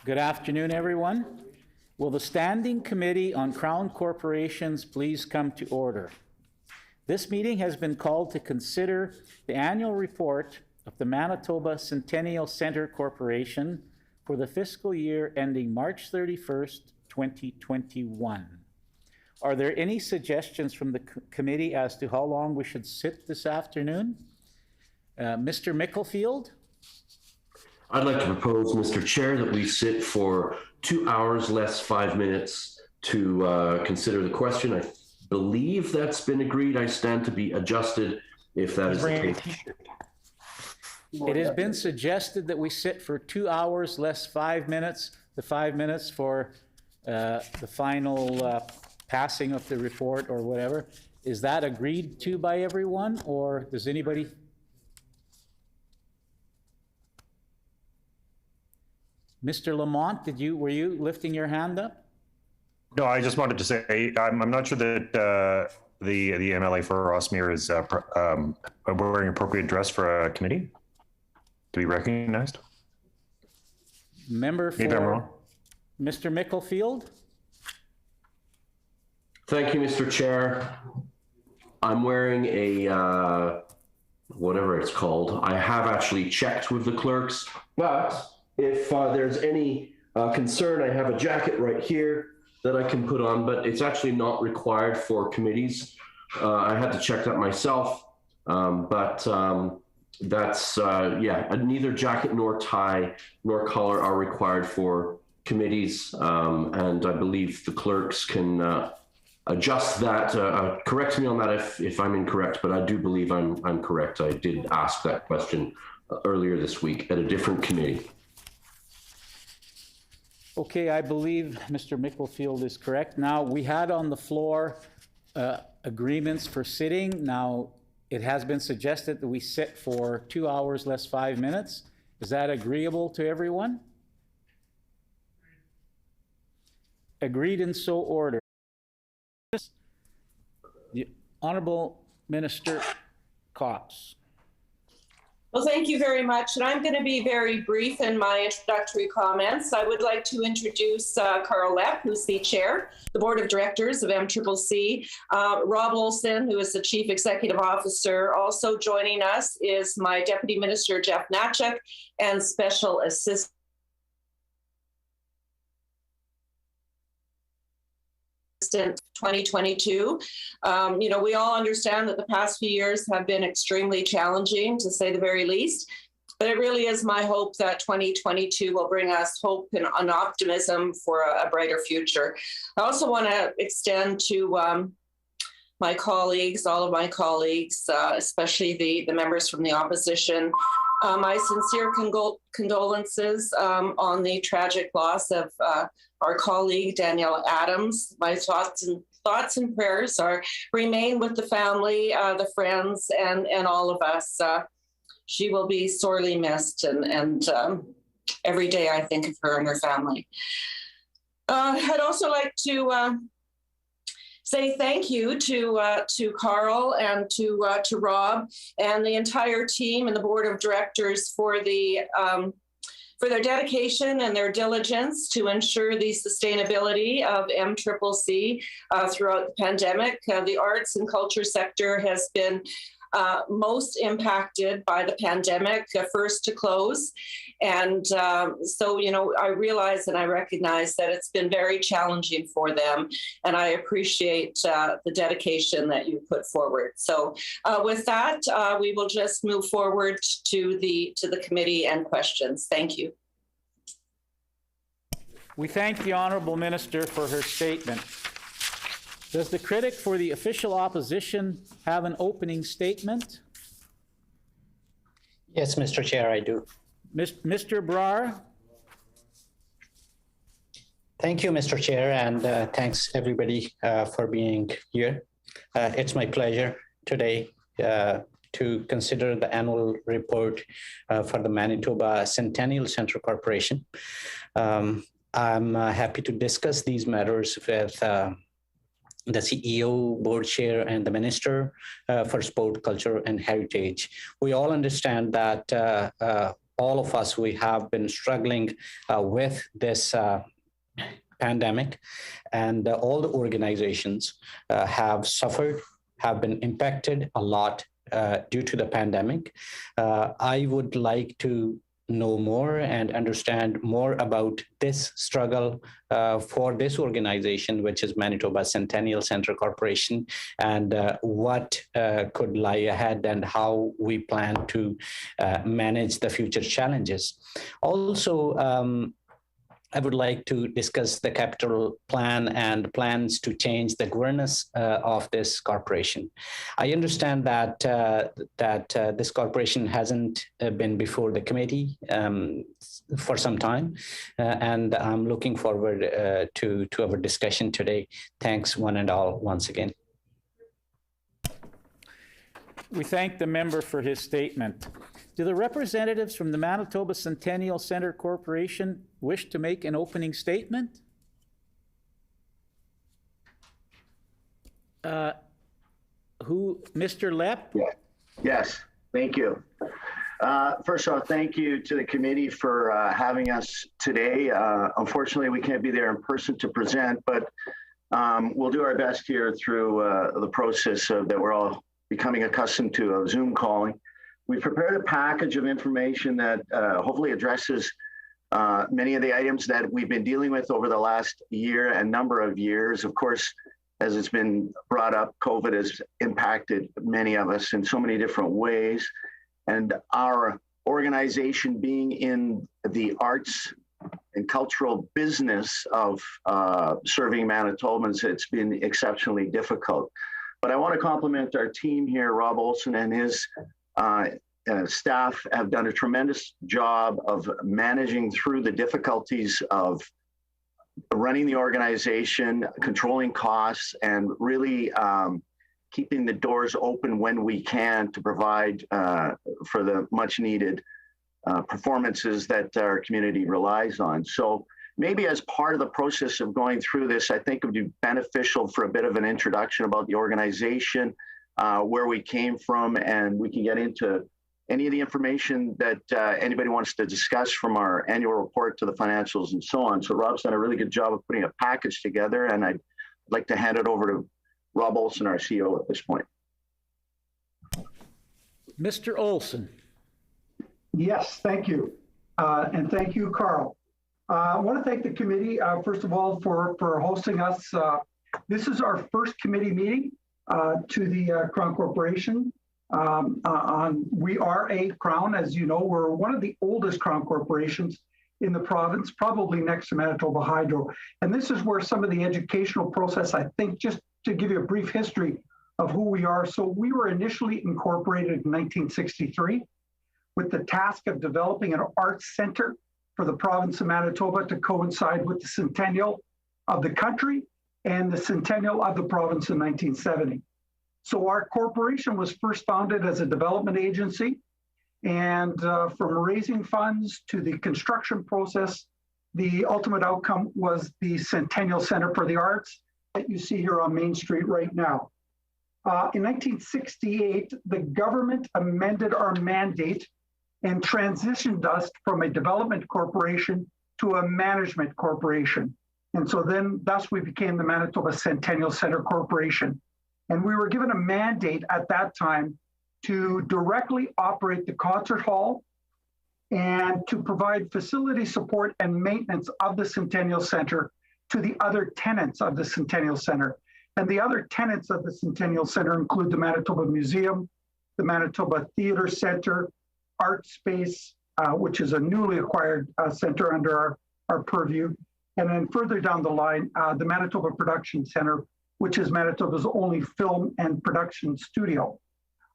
Good afternoon, everyone. Will the Standing Committee on Crown Corporations please come to order? This meeting has been called to consider the annual report of the Manitoba Centennial Centre Corporation for the fiscal year ending March 31st, 2021. Are there any suggestions from the committee as to how long we should sit this afternoon? Mr. Micklefield? I'd like to propose, Mr. Chair, that we sit for 2 hours less 5 minutes to consider the question. I believe that's been agreed. I stand to be adjusted if that is the case. It has been suggested that we sit for 2 hours less 5 minutes, the 5 minutes for the final passing of the report or whatever. Is that agreed to by everyone, or does anybody? Mr. Lamont, were you lifting your hand up? No, I just wanted to say I'm not sure that the MLA for Rossmere is wearing appropriate dress for a committee to be recognized. Member for Mr. Micklefield. Thank you, Mr. Chair. I'm wearing a whatever it's called. I have actually checked with the clerks, but if there's any concern, I have a jacket right here that I can put on, but it's actually not required for committees. I had to check that myself, but that's, yeah, neither jacket nor tie nor collar are required for committees, and I believe the clerks can adjust that, correct me on that if I'm incorrect, but I do believe I'm correct. I did ask that question earlier this week at a different committee. Okay, I believe Mr. Micklefield is correct. Now, we had on the floor agreements for sitting. Now, it has been suggested that we sit for 2 hours less 5 minutes. Is that agreeable to everyone? Agreed and so ordered. The Honorable Minister Cops. Well, thank you very much. And I'm going to be very brief in my introductory comments. I would like to introduce Carl Lepp, who's the chair, the board of directors of MCCC, Rob Olson, who is the chief executive officer. Also joining us is my deputy minister, Jeff Natchuk, and special assistant 2022. You know, we all understand that the past few years have been extremely challenging, to say the very least, but it really is my hope that 2022 will bring us hope and optimism for a brighter future. I also want to extend to my colleagues, all of my colleagues, especially the members from the opposition, my sincere condolences on the tragic loss of our colleague Danielle Adams. My thoughts and prayers remain with the family, the friends, and all of us. She will be sorely missed, and every day I think of her and her family. I'd also like to say thank you to Carl and to Rob and the entire team and the board of directors for their dedication and their diligence to ensure the sustainability of MCCC throughout the pandemic. The arts and culture sector has been most impacted by the pandemic, first to close. And so, you know, I realize and I recognize that it's been very challenging for them. And I appreciate the dedication that you put forward. So with that, we will just move forward to the committee and questions. Thank you. We thank the Honourable Minister for her statement. Does the critic for the official opposition have an opening statement? Yes, Mr. Chair, I do. Mr. Brar. Thank you, Mr. Chair, and thanks everybody for being here. It's my pleasure today to consider the annual report for the Manitoba Centennial Centre Corporation. I'm happy to discuss these matters with the CEO, board chair, and the Minister for Sport, Culture, and Heritage. We all understand that all of us, we have been struggling with this pandemic, and all the organizations have suffered, have been impacted a lot due to the pandemic. I would like to know more and understand more about this struggle for this organization, which is Manitoba Centennial Centre Corporation, and what could lie ahead and how we plan to manage the future challenges. Also, I would like to discuss the capital plan and plans to change the governance of this corporation. I understand that this corporation hasn't been before the committee for some time, and I'm looking forward to our discussion today. Thanks one and all once again. We thank the member for his statement. Do the representatives from the Manitoba Centennial Centre Corporation wish to make an opening statement? Mr. Lepp? Yeah. Yes, thank you. First of all, thank you to the committee for having us today. Unfortunately, we can't be there in person to present, but we'll do our best here through the process that we're all becoming accustomed to of Zoom calling. We prepared a package of information that hopefully addresses many of the items that we've been dealing with over the last year and number of years. Of course, as it's been brought up, COVID has impacted many of us in so many different ways. And our organization being in the arts and cultural business of serving Manitobans, it's been exceptionally difficult. But I want to compliment our team here. Rob Olson and his staff have done a tremendous job of managing through the difficulties of running the organization, controlling costs, and really keeping the doors open when we can to provide for the much needed performances that our community relies on. So maybe as part of the process of going through this, I think it would be beneficial for a bit of an introduction about the organization, where we came from, and we can get into any of the information that anybody wants to discuss from our annual report to the financials and so on. So Rob's done a really good job of putting a package together, and I'd like to hand it over to Rob Olson, our CEO, at this point. Mr. Olson. Yes, thank you. And thank you, Carl. I want to thank the committee, first of all, for hosting us. This is our first committee meeting to the Crown Corporation. We are a Crown, as you know. We're one of the oldest Crown corporations in the province, probably next to Manitoba Hydro. And this is where some of the educational process, I think, just to give you a brief history of who we are. So we were initially incorporated in 1963 with the task of developing an arts center for the province of Manitoba to coincide with the centennial of the country and the centennial of the province in 1970. So our corporation was first founded as a development agency, and from raising funds to the construction process, the ultimate outcome was the Centennial Centre for the Arts that you see here on Main Street right now. In 1968, the government amended our mandate and transitioned us from a development corporation to a management corporation. And so then thus we became the Manitoba Centennial Centre Corporation. And we were given a mandate at that time to directly operate the concert hall and to provide facility support and maintenance of the Centennial Centre to the other tenants of the Centennial Centre. And the other tenants of the Centennial Centre include the Manitoba Museum, the Manitoba Theatre Centre, Art Space, which is a newly acquired centre under our purview. And then further down the line, the Manitoba Production Centre, which is Manitoba's only film and production studio.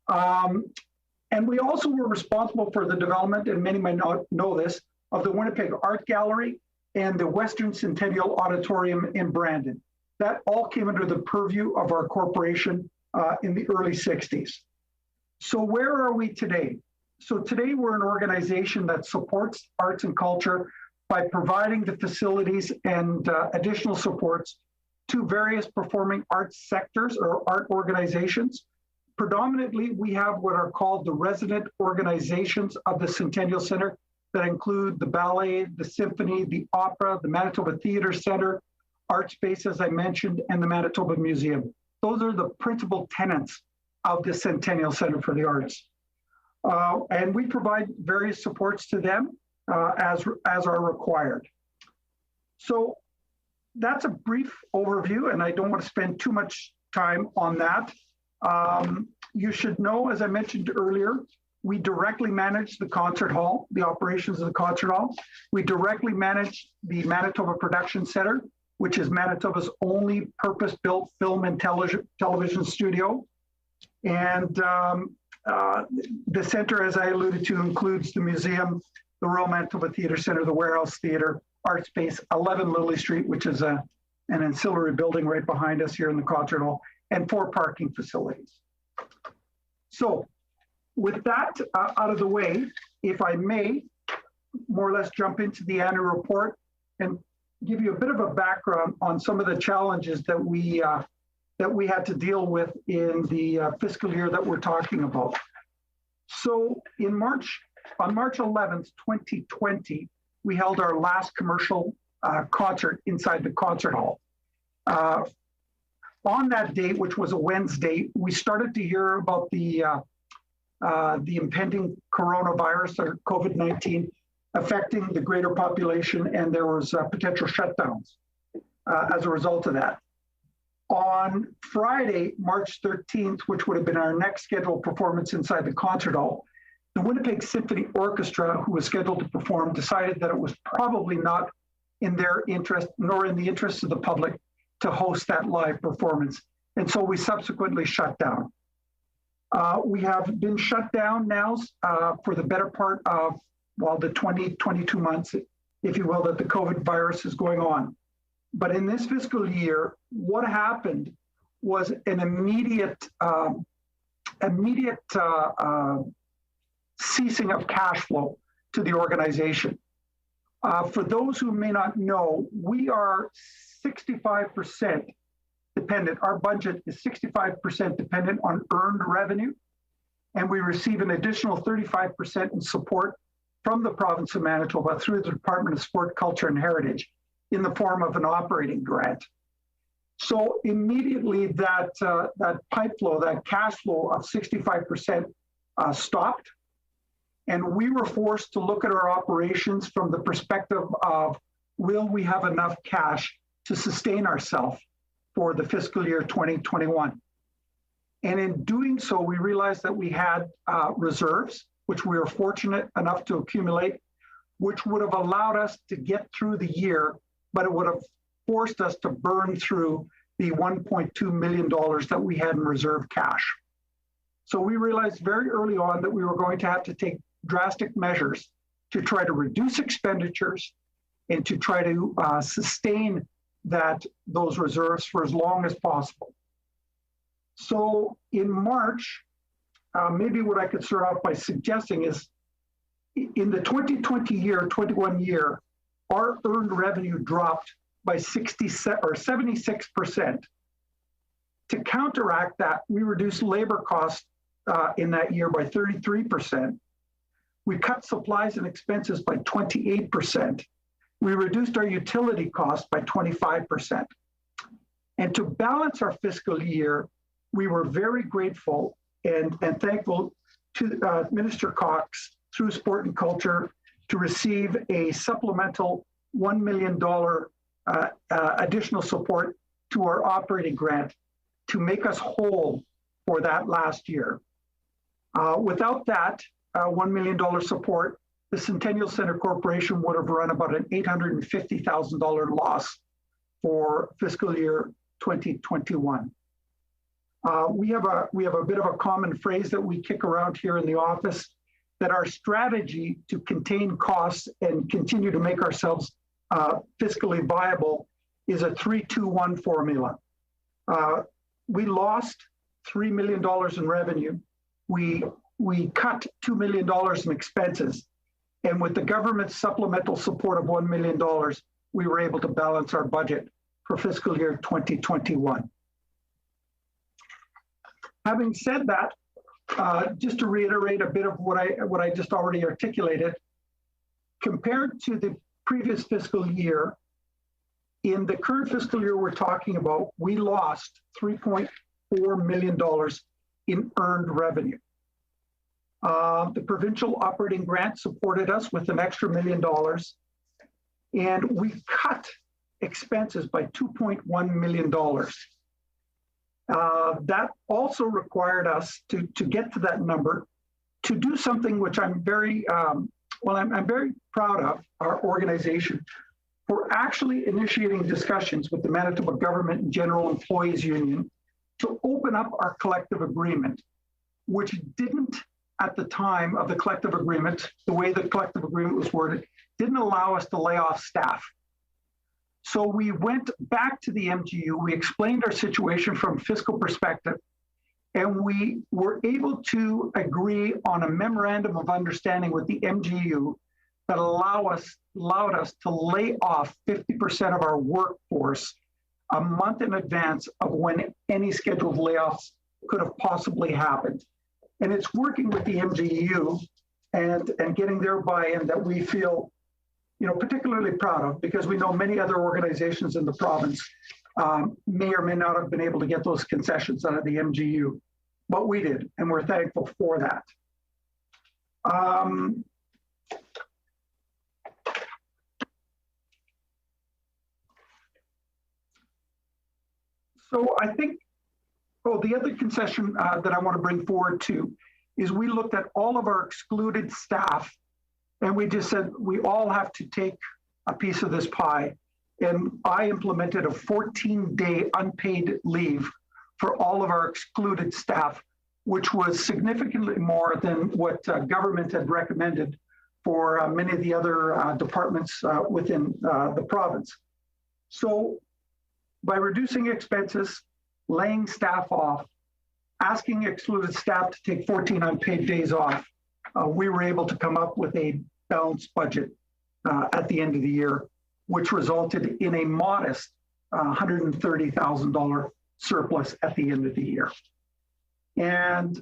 And we also were responsible for the development, and many might not know this, of the Winnipeg Art Gallery and the Western Centennial Auditorium in Brandon. That all came under the purview of our corporation in the early 60s. So where are we today? So today we're an organization that supports arts and culture by providing the facilities and additional supports to various performing arts sectors or art organizations. Predominantly, we have what are called the resident organizations of the Centennial Centre that include the ballet, the symphony, the opera, the Manitoba Theatre Centre, Art Space, as I mentioned, and the Manitoba Museum. Those are the principal tenants of the Centennial Centre for the Arts. And we provide various supports to them as are required. So that's a brief overview, and I don't want to spend too much time on that. You should know, as I mentioned earlier, we directly manage the concert hall, the operations of the concert hall. We directly manage the Manitoba Production Centre, which is Manitoba's only purpose-built film and television studio. And the center, as I alluded to, includes the museum, the Royal Manitoba Theatre Centre, the Warehouse Theatre, Art Space, 11 Lily Street, which is an ancillary building right behind us here in the concert hall, and 4 parking facilities. So with that out of the way, if I may, more or less jump into the annual report and give you a bit of a background on some of the challenges that we had to deal with in the fiscal year that we're talking about. So on March 11th, 2020, we held our last commercial concert inside the concert hall. On that date, which was a Wednesday, we started to hear about the impending coronavirus or COVID-19 affecting the greater population, and there was potential shutdowns as a result of that. On Friday, March 13th, which would have been our next scheduled performance inside the concert hall, the Winnipeg Symphony Orchestra, who was scheduled to perform, decided that it was probably not in their interest, nor in the interest of the public, to host that live performance. And so we subsequently shut down. We have been shut down now for the better part of, well, the 22 months, if you will, that the COVID virus is going on. But in this fiscal year, what happened was an immediate ceasing of cash flow to the organization. For those who may not know, we are 65% dependent. Our budget is 65% dependent on earned revenue, and we receive an additional 35% in support from the province of Manitoba through the Department of Sport, Culture and Heritage in the form of an operating grant. So immediately that pipe flow, that cash flow of 65% stopped. And we were forced to look at our operations from the perspective of, will we have enough cash to sustain ourselves for the fiscal year 2021? And in doing so, we realized that we had reserves, which we were fortunate enough to accumulate, which would have allowed us to get through the year, but it would have forced us to burn through the $1.2 million that we had in reserve cash. So we realized very early on that we were going to have to take drastic measures to try to reduce expenditures and to try to sustain those reserves for as long as possible. So in March, maybe what I could start off by suggesting is in the 21 year, our earned revenue dropped by 76%. To counteract that, we reduced labor costs in that year by 33%. We cut supplies and expenses by 28%. We reduced our utility costs by 25%. And to balance our fiscal year, we were very grateful and thankful to Minister Cox through Sport and Culture to receive a supplemental $1 million additional support to our operating grant to make us whole for that last year. Without that $1 million support, the Centennial Centre Corporation would have run about an $850,000 loss for fiscal year 2021. We have a bit of a common phrase that we kick around here in the office, that our strategy to contain costs and continue to make ourselves fiscally viable is a 3-2-1 formula. We lost $3 million in revenue. We cut $2 million in expenses. And with the government's supplemental support of $1 million, we were able to balance our budget for fiscal year 2021. Having said that, just to reiterate a bit of what I just already articulated, compared to the previous fiscal year, in the current fiscal year we're talking about, we lost $3.4 million in earned revenue. The provincial operating grant supported us with an extra $1 million, and we cut expenses by $2.1 million. That also required us to get to that number, to do something which I'm very, I'm very proud of our organization. We're actually initiating discussions with the Manitoba Government and General Employees Union to open up our collective agreement, which didn't, at the time of the collective agreement, the way the collective agreement was worded, didn't allow us to lay off staff. So we went back to the MGU, we explained our situation from a fiscal perspective, and we were able to agree on a memorandum of understanding with the MGU that allowed us to lay off 50% of our workforce a month in advance of when any scheduled layoffs could have possibly happened. And it's working with the MGU and getting their buy-in that we feel, particularly proud of, because we know many other organizations in the province may or may not have been able to get those concessions out of the MGU, but we did, and we're thankful for that. So I think, the other concession that I want to bring forward too is we looked at all of our excluded staff, and we just said we all have to take a piece of this pie. And I implemented a 14-day unpaid leave for all of our excluded staff, which was significantly more than what government had recommended for many of the other departments within the province. So by reducing expenses, laying staff off, asking excluded staff to take 14 unpaid days off, we were able to come up with a balanced budget at the end of the year, which resulted in a modest $130,000 surplus at the end of the year. And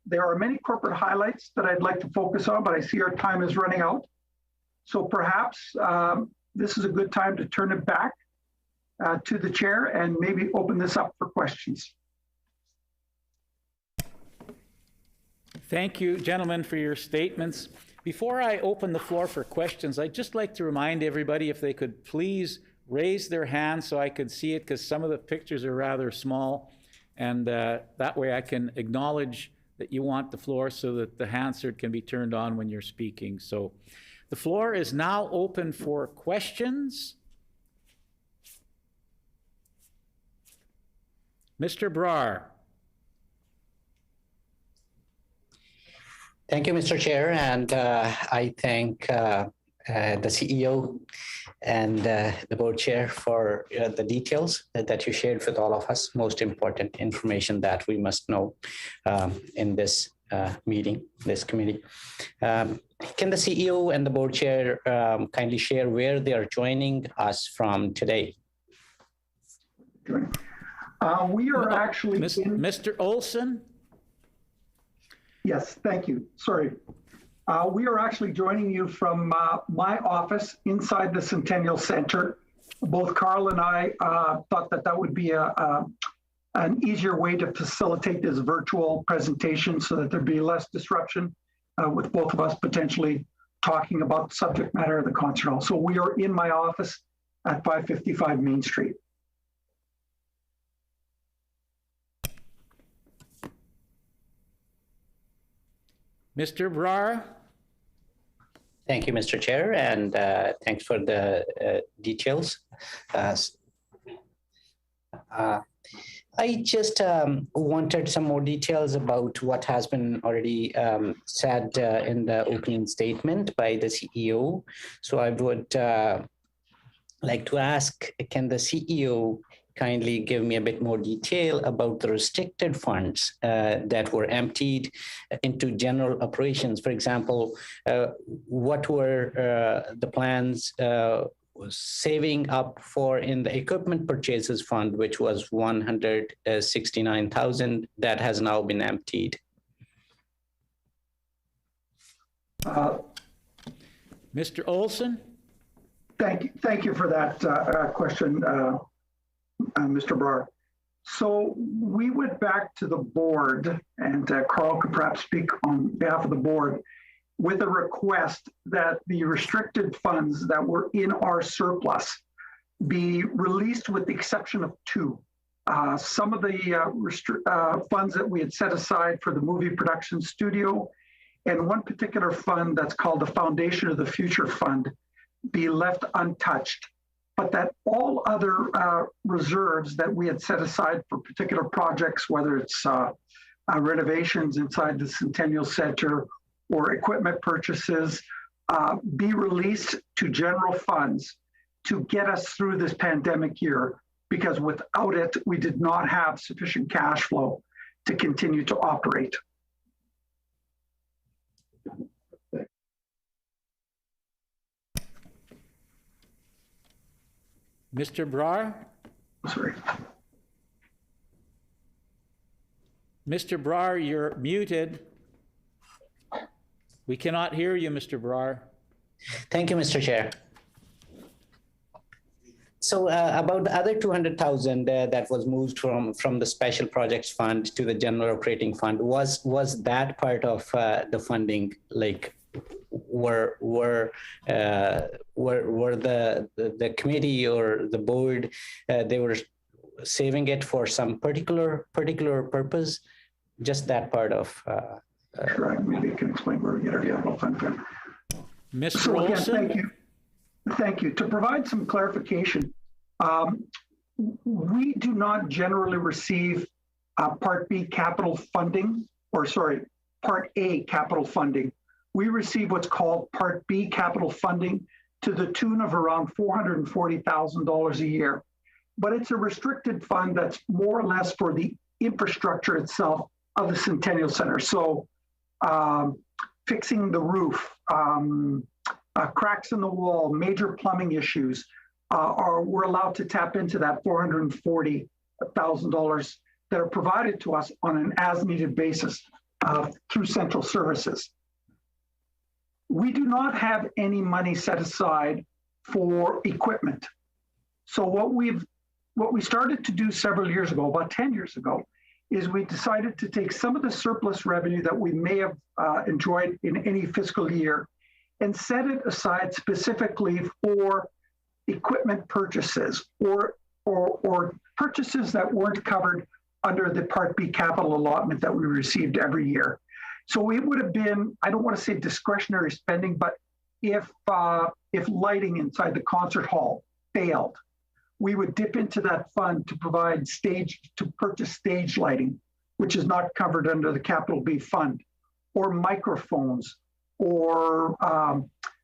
there are many corporate highlights that I'd like to focus on, but I see our time is running out. So perhaps this is a good time to turn it back to the chair and maybe open this up for questions. Thank you, gentlemen, for your statements. Before I open the floor for questions, I'd just like to remind everybody if they could please raise their hand so I could see it, because some of the pictures are rather small, and that way I can acknowledge that you want the floor so that the Hansard can be turned on when you're speaking. So the floor is now open for questions. Mr. Brar. Thank you, Mr. Chair, and I thank the CEO and the board chair for the details that you shared with all of us, most important information that we must know in this meeting, this committee. Can the CEO and the board chair kindly share where they are joining us from today? We are actually Mr. Olson. Yes, thank you. Sorry. We are actually joining you from my office inside the Centennial Centre. Both Carl and I thought that would be an easier way to facilitate this virtual presentation so that there'd be less disruption with both of us potentially talking about the subject matter of the concert hall. So we are in my office at 555 Main Street. Mr. Brar. Thank you, Mr. Chair, and thanks for the details. I just wanted some more details about what has been already said in the opening statement by the CEO. So I would like to ask, can the CEO kindly give me a bit more detail about the restricted funds that were emptied into general operations? For example, what were the plans saving up for in the equipment purchases fund, which was $169,000 that has now been emptied? Mr. Olson? Thank you for that question, Mr. Brar. So we went back to the board, and Carl could perhaps speak on behalf of the board, with a request that the restricted funds that were in our surplus be released with the exception of two. Some of the funds that we had set aside for the movie production studio, and one particular fund that's called the Foundation of the Future Fund, be left untouched, but that all other reserves that we had set aside for particular projects, whether it's renovations inside the Centennial Centre or equipment purchases, be released to general funds to get us through this pandemic year, because without it, we did not have sufficient cash flow to continue to operate. Mr. Brar? Sorry. Mr. Brar, you're muted. We cannot hear you, Mr. Brar. Thank you, Mr. Chair. So about the other 200,000 that was moved from the special projects fund to the general operating fund, was that part of the funding? Like, were the committee or the board they were saving it for some particular purpose? Just that part of. Sure, maybe I can explain where we get our general fund from. Mr. So again, Olson? Thank you. To provide some clarification, we do not generally receive Part B capital funding, or sorry, Part A capital funding. We receive what's called Part B capital funding to the tune of around $440,000 a year. But it's a restricted fund that's more or less for the infrastructure itself of the Centennial Centre. So fixing the roof, cracks in the wall, major plumbing issues, we're allowed to tap into that $440,000 that are provided to us on an as-needed basis through central services. We do not have any money set aside for equipment. So what we started to do several years ago, about 10 years ago, is we decided to take some of the surplus revenue that we may have enjoyed in any fiscal year and set it aside specifically for equipment purchases or purchases that weren't covered under the Part B capital allotment that we received every year. So it would have been, I don't want to say discretionary spending, but if lighting inside the concert hall failed, we would dip into that fund to purchase stage lighting, which is not covered under the Capital B fund, or microphones, or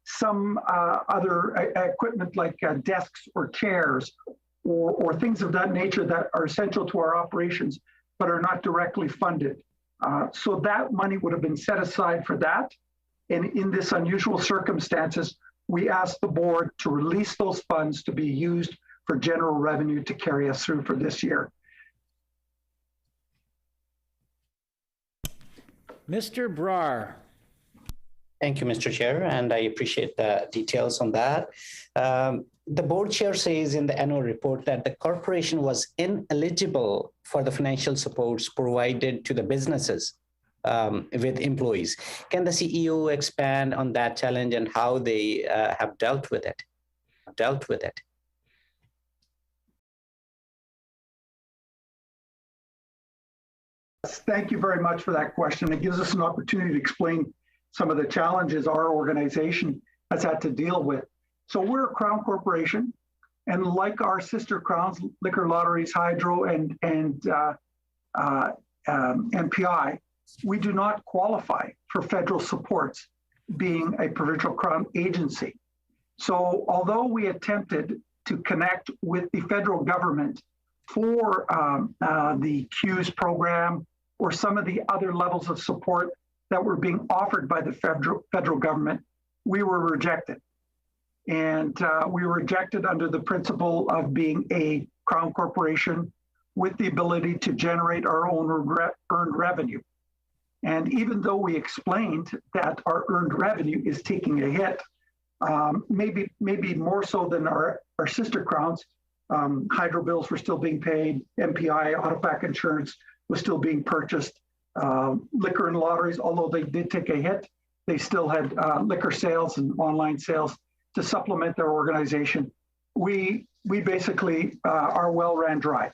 some other equipment like desks or chairs, or things of that nature that are essential to our operations, but are not directly funded. So that money would have been set aside for that. And in this unusual circumstances, we asked the board to release those funds to be used for general revenue to carry us through for this year. Mr. Brar? Thank you, Mr. Chair, and I appreciate the details on that. The board chair says in the annual report that the corporation was ineligible for the financial supports provided to the businesses with employees. Can the CEO expand on that challenge and how they have dealt with it? Thank you very much for that question. It gives us an opportunity to explain some of the challenges our organization has had to deal with. So we're a Crown corporation, and like our sister Crowns, Liquor Lotteries, Hydro, and MPI, we do not qualify for federal supports, being a provincial Crown agency. So although we attempted to connect with the federal government for the CEWS program or some of the other levels of support that were being offered by the federal government, we were rejected. And we were rejected under the principle of being a Crown corporation with the ability to generate our own earned revenue. And even though we explained that our earned revenue is taking a hit maybe more so than our sister crowns. Hydro bills were still being paid. MPI, Autopac insurance was still being purchased. Liquor and lotteries, although they did take a hit, they still had liquor sales and online sales to supplement their organization. We basically, our well ran dry.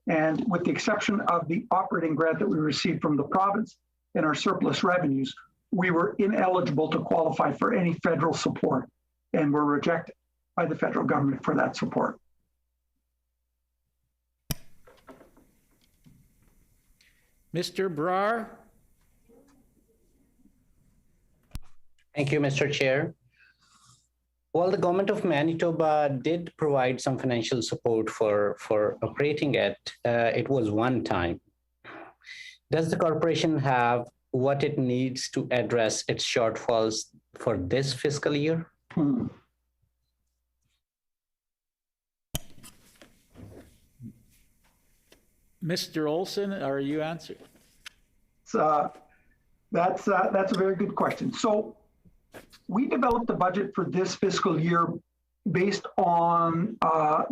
And with the exception of the operating grant that we received from the province and our surplus revenues, we were ineligible to qualify for any federal support and were rejected by the federal government for that support. Mr. Brar? Thank you, Mr. Chair. Well, the government of Manitoba did provide some financial support for operating it. It was one time. Does the corporation have what it needs to address its shortfalls for this fiscal year? Mr. Olson, are you answering? That's a very good question. So we developed the budget for this fiscal year based on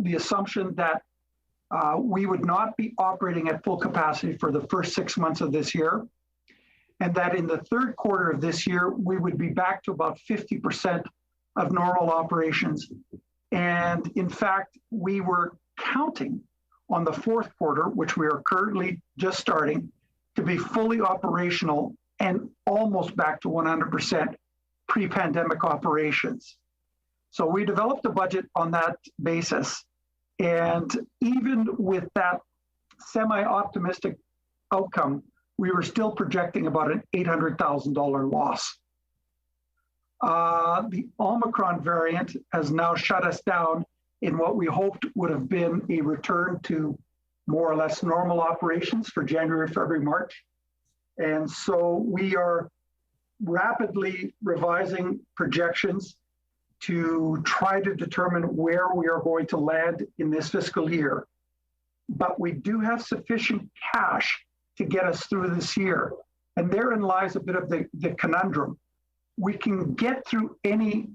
the assumption that we would not be operating at full capacity for the first 6 months of this year, and that in the third quarter of this year, we would be back to about 50% of normal operations. And in fact, we were counting on the fourth quarter, which we are currently just starting, to be fully operational and almost back to 100% pre-pandemic operations. So we developed a budget on that basis. And even with that semi-optimistic outcome, we were still projecting about an $800,000 loss. The Omicron variant has now shut us down in what we hoped would have been a return to more or less normal operations for January, February, March. And so we are rapidly revising projections to try to determine where we are going to land in this fiscal year. But we do have sufficient cash to get us through this year. And therein lies a bit of the conundrum. We can get through any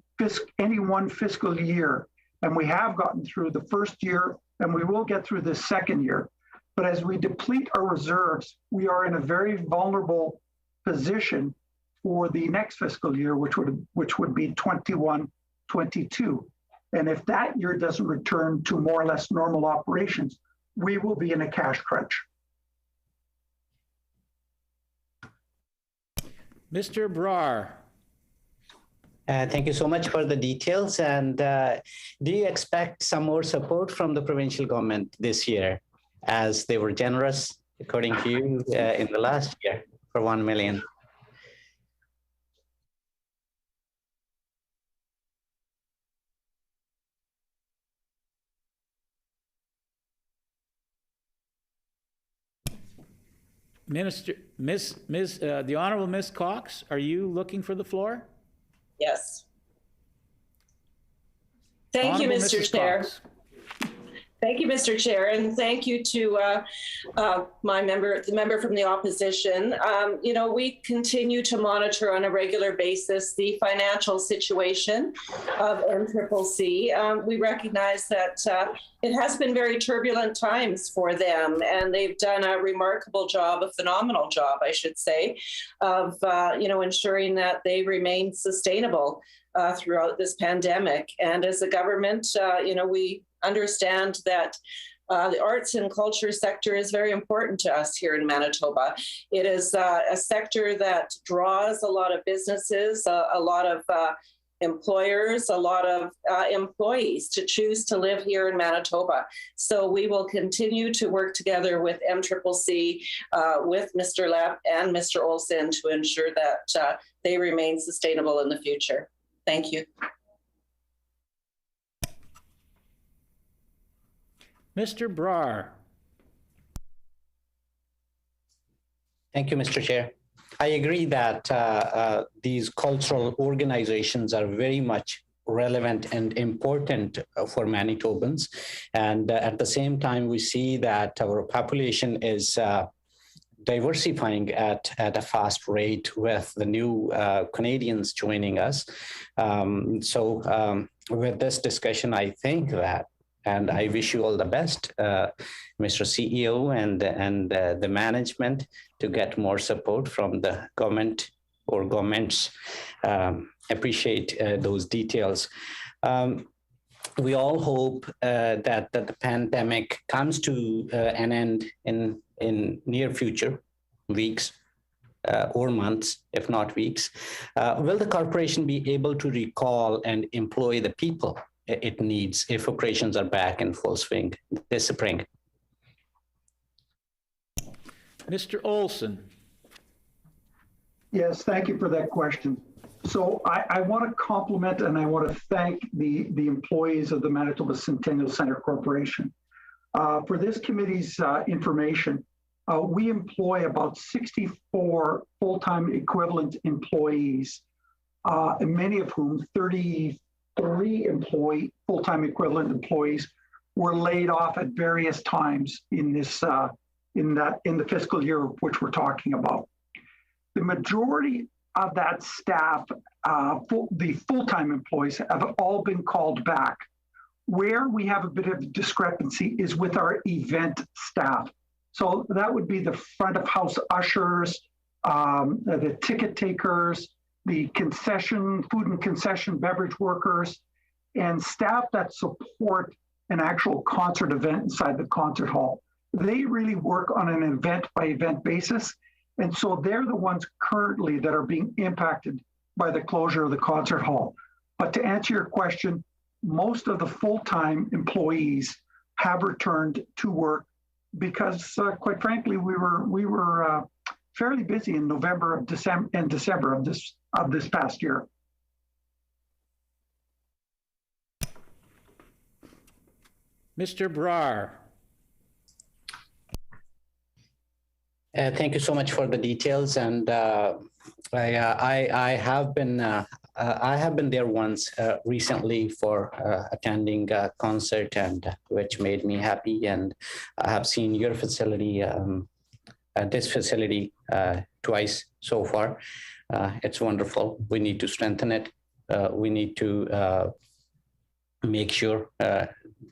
one fiscal year, and we have gotten through the first year, and we will get through the second year. But as we deplete our reserves, we are in a very vulnerable position for the next fiscal year, which would be 21-22. And if that year doesn't return to more or less normal operations, we will be in a cash crunch. Mr. Brar? Thank you so much for the details. And do you expect some more support from the provincial government this year, as they were generous, according to you, in the last year for $1 million? The Honorable Ms. Cox, are you looking for the floor? Yes. Thank you, Honorable Mr. Mrs. Chair. Cox. Thank you, Mr. Chair, and thank you to the member from the opposition. We continue to monitor on a regular basis the financial situation of MCCC. We recognize that it has been very turbulent times for them, and they've done a remarkable job, a phenomenal job, I should say, of ensuring that they remain sustainable throughout this pandemic. And as a government, we understand that the arts and culture sector is very important to us here in Manitoba. It is a sector that draws a lot of businesses, a lot of employers, a lot of employees to choose to live here in Manitoba. So we will continue to work together with MCCC, with Mr. Lepp and Mr. Olson to ensure that they remain sustainable in the future. Thank you. Mr. Brar? Thank you, Mr. Chair. I agree that these cultural organizations are very much relevant and important for Manitobans. And at the same time, we see that our population is diversifying at a fast rate with the new Canadians joining us. With this discussion, I think that, and I wish you all the best, Mr. CEO and the management, to get more support from the government or governments. Appreciate those details. We all hope that the pandemic comes to an end in near future, weeks or months, if not weeks. Will the corporation be able to recall and employ the people it needs if operations are back in full swing this spring? Mr. Olson. Yes, thank you for that question. So I want to compliment and I want to thank the employees of the Manitoba Centennial Centre Corporation. For this committee's information, we employ about 64 full-time equivalent employees, and many of whom 33 full-time equivalent employees were laid off at various times in this in the fiscal year which we're talking about. The majority of that staff, the full-time employees, have all been called back. Where we have a bit of discrepancy is with our event staff. So that would be the front of house ushers, the ticket takers, the food and concession beverage workers, and staff that support an actual concert event inside the concert hall. They really work on an event by event basis. And so they're the ones currently that are being impacted by the closure of the concert hall. But to answer your question, most of the full-time employees have returned to work because, quite frankly, we were fairly busy in November and December of this past year. Mr. Brar. Thank you so much for the details, and I have been there once recently for attending a concert, and which made me happy. And I have seen your facility, this facility, twice so far. It's wonderful. We need to strengthen it. We need to make sure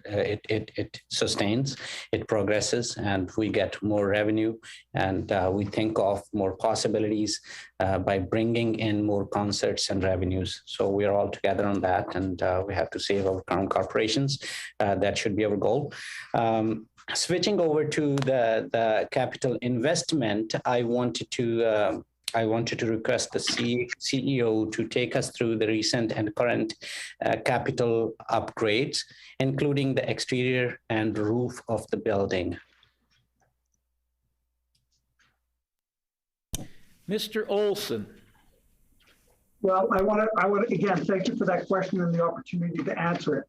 it sustains, it progresses, and we get more revenue, and we think of more possibilities by bringing in more concerts and revenues. So we're all together on that, and we have to save our current corporations. That should be our goal. Switching over to the capital investment, I wanted to request the CEO to take us through the recent and current capital upgrades, including the exterior and roof of the building. Mr. Olson. Well, I want to again thank you for that question and the opportunity to answer it.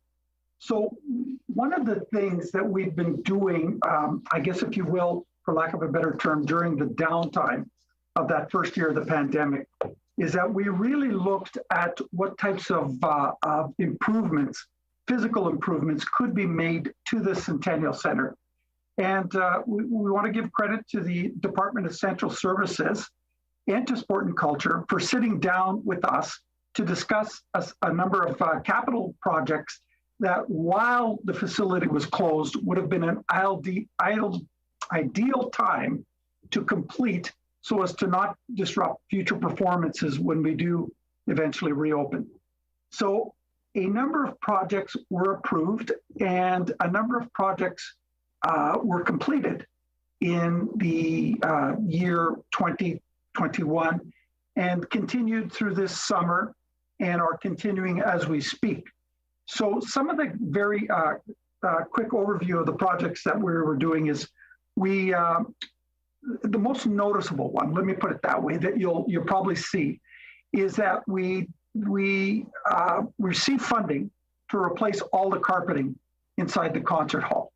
So one of the things that we've been doing, I guess if you will, for lack of a better term, during the downtime of that first year of the pandemic, is that we really looked at what types of improvements, physical improvements, could be made to the Centennial Centre. And we want to give credit to the Department of Central Services and to Sport and Culture for sitting down with us to discuss a number of capital projects that, while the facility was closed, would have been an ideal time to complete, so as to not disrupt future performances when we do eventually reopen. So a number of projects were approved and a number of projects were completed in the year 2021 and continued through this summer and are continuing as we speak. So some of the very quick overview of the projects that we were doing is the most noticeable one, let me put it that way, that you'll probably see, is that we received funding to replace all the carpeting inside the concert hall.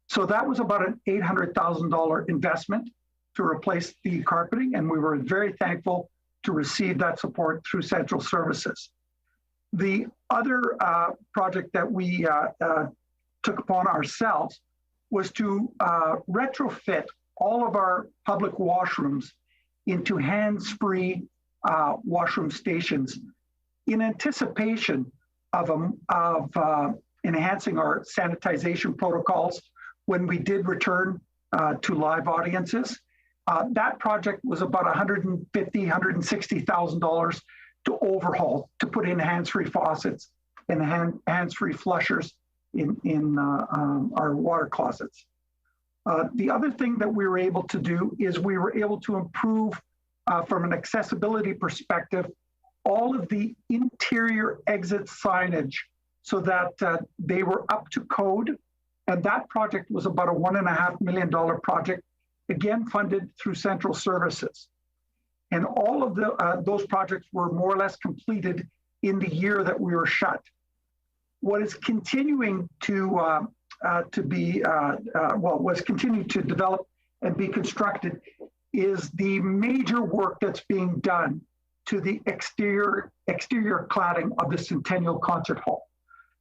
So that was about an $800,000 investment to replace the carpeting, and we were very thankful to receive that support through Central Services. The other project that we took upon ourselves was to retrofit all of our public washrooms into hands-free washroom stations in anticipation of enhancing our sanitization protocols when we did return to live audiences. That project was about $150,000, $160,000 to overhaul, to put in hands-free faucets and hands-free flushers in our water closets. The other thing that we were able to do is we were able to improve from an accessibility perspective all of the interior exit signage so that they were up to code. And that project was about a $1.5 million project, again funded through central services. And all of those projects were more or less completed in the year that we were shut. What is continuing to continuing to develop and be constructed is the major work that's being done to the exterior cladding of the Centennial Concert Hall.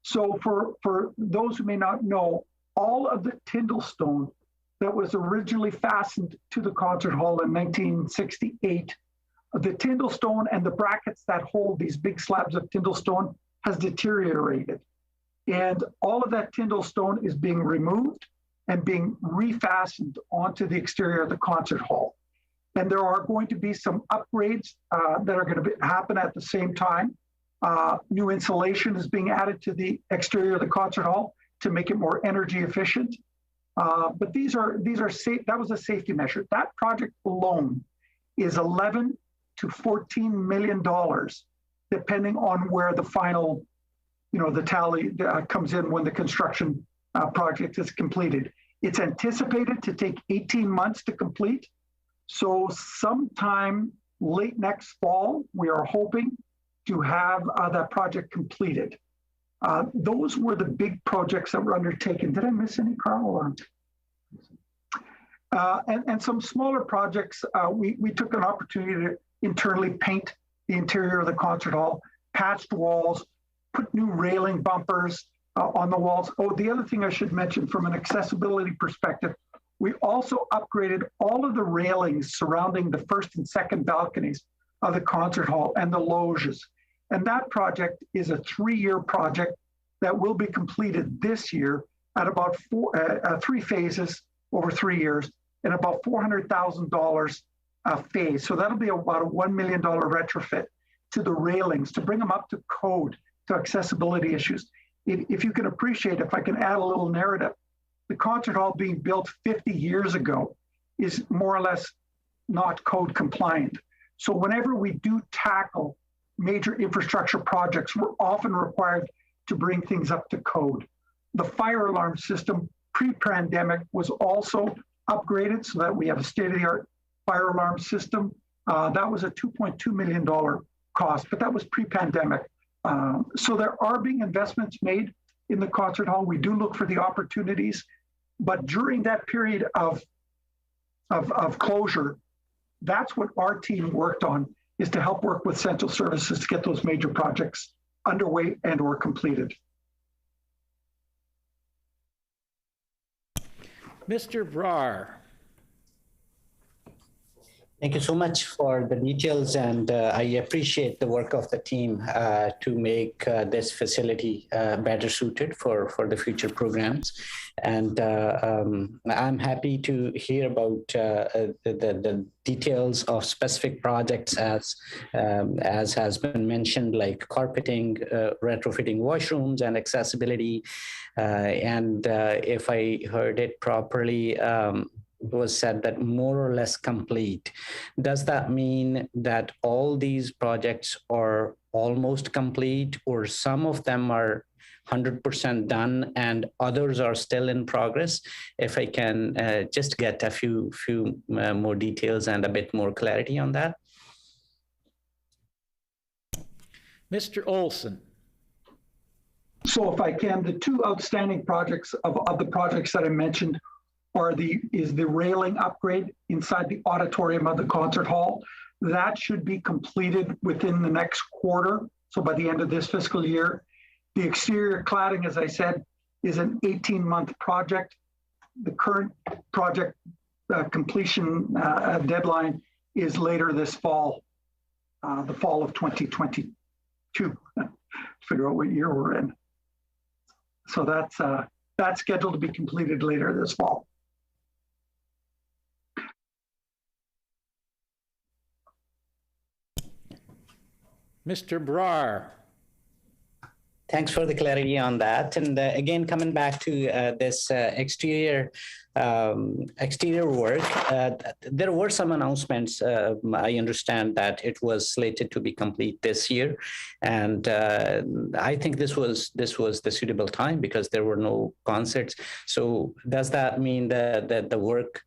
So for those who may not know, all of the Tyndall stone that was originally fastened to the concert hall in 1968, the Tyndall stone and the brackets that hold these big slabs of Tyndall stone has deteriorated. And all of that Tyndall stone is being removed and being refastened onto the exterior of the concert hall. And there are going to be some upgrades that are going to happen at the same time. New insulation is being added to the exterior of the concert hall to make it more energy efficient. But these are safe. That was a safety measure. That project alone is $11 to $14 million, depending on where the final, the tally comes in when the construction project is completed. It's anticipated to take 18 months to complete. So sometime late next fall, we are hoping to have that project completed. Those were the big projects that were undertaken. Did I miss any, Carl? And some smaller projects, we took an opportunity to internally paint the interior of the concert hall, patched walls, put new railing bumpers on the walls. Oh, the other thing I should mention from an accessibility perspective, we also upgraded all of the railings surrounding the first and second balconies of the concert hall and the loges. And that project is a 3-year project that will be completed this year at about 3 phases over 3 years and about $400,000 a phase. So that'll be about a $1 million retrofit to the railings to bring them up to code, to accessibility issues. If you can appreciate, if I can add a little narrative, the concert hall being built 50 years ago is more or less not code compliant. So whenever we do tackle major infrastructure projects, we're often required to bring things up to code. The fire alarm system pre-pandemic was also upgraded so that we have a state-of-the-art fire alarm system. That was a $2.2 million cost, but that was pre-pandemic. So there are being investments made in the concert hall. We do look for the opportunities, but during that period of closure, that's what our team worked on, is to help work with central services to get those major projects underway and or completed. Mr. Brar. Thank you so much for the details, and I appreciate the work of the team to make this facility better suited for the future programs. And I'm happy to hear about the details of specific projects as has been mentioned, like carpeting, retrofitting washrooms, and accessibility. And if I heard it properly, was said that more or less complete. Does that mean that all these projects are almost complete, or some of them are 100% done and others are still in progress? If I can just get a few more details and a bit more clarity on that. Mr. Olson. So if I can, the two outstanding projects of the projects that I mentioned is the railing upgrade inside the auditorium of the concert hall. That should be completed within the next quarter, so by the end of this fiscal year. The exterior cladding, as I said, is an 18-month project. The current project completion deadline is later this fall, the fall of 2022. Figure out what year we're in. So that's scheduled to be completed later this fall. Mr. Brar. Thanks for the clarity on that. And again, coming back to this exterior work, there were some announcements. I understand that it was slated to be complete this year, and I think this was the suitable time because there were no concerts. So does that mean that the work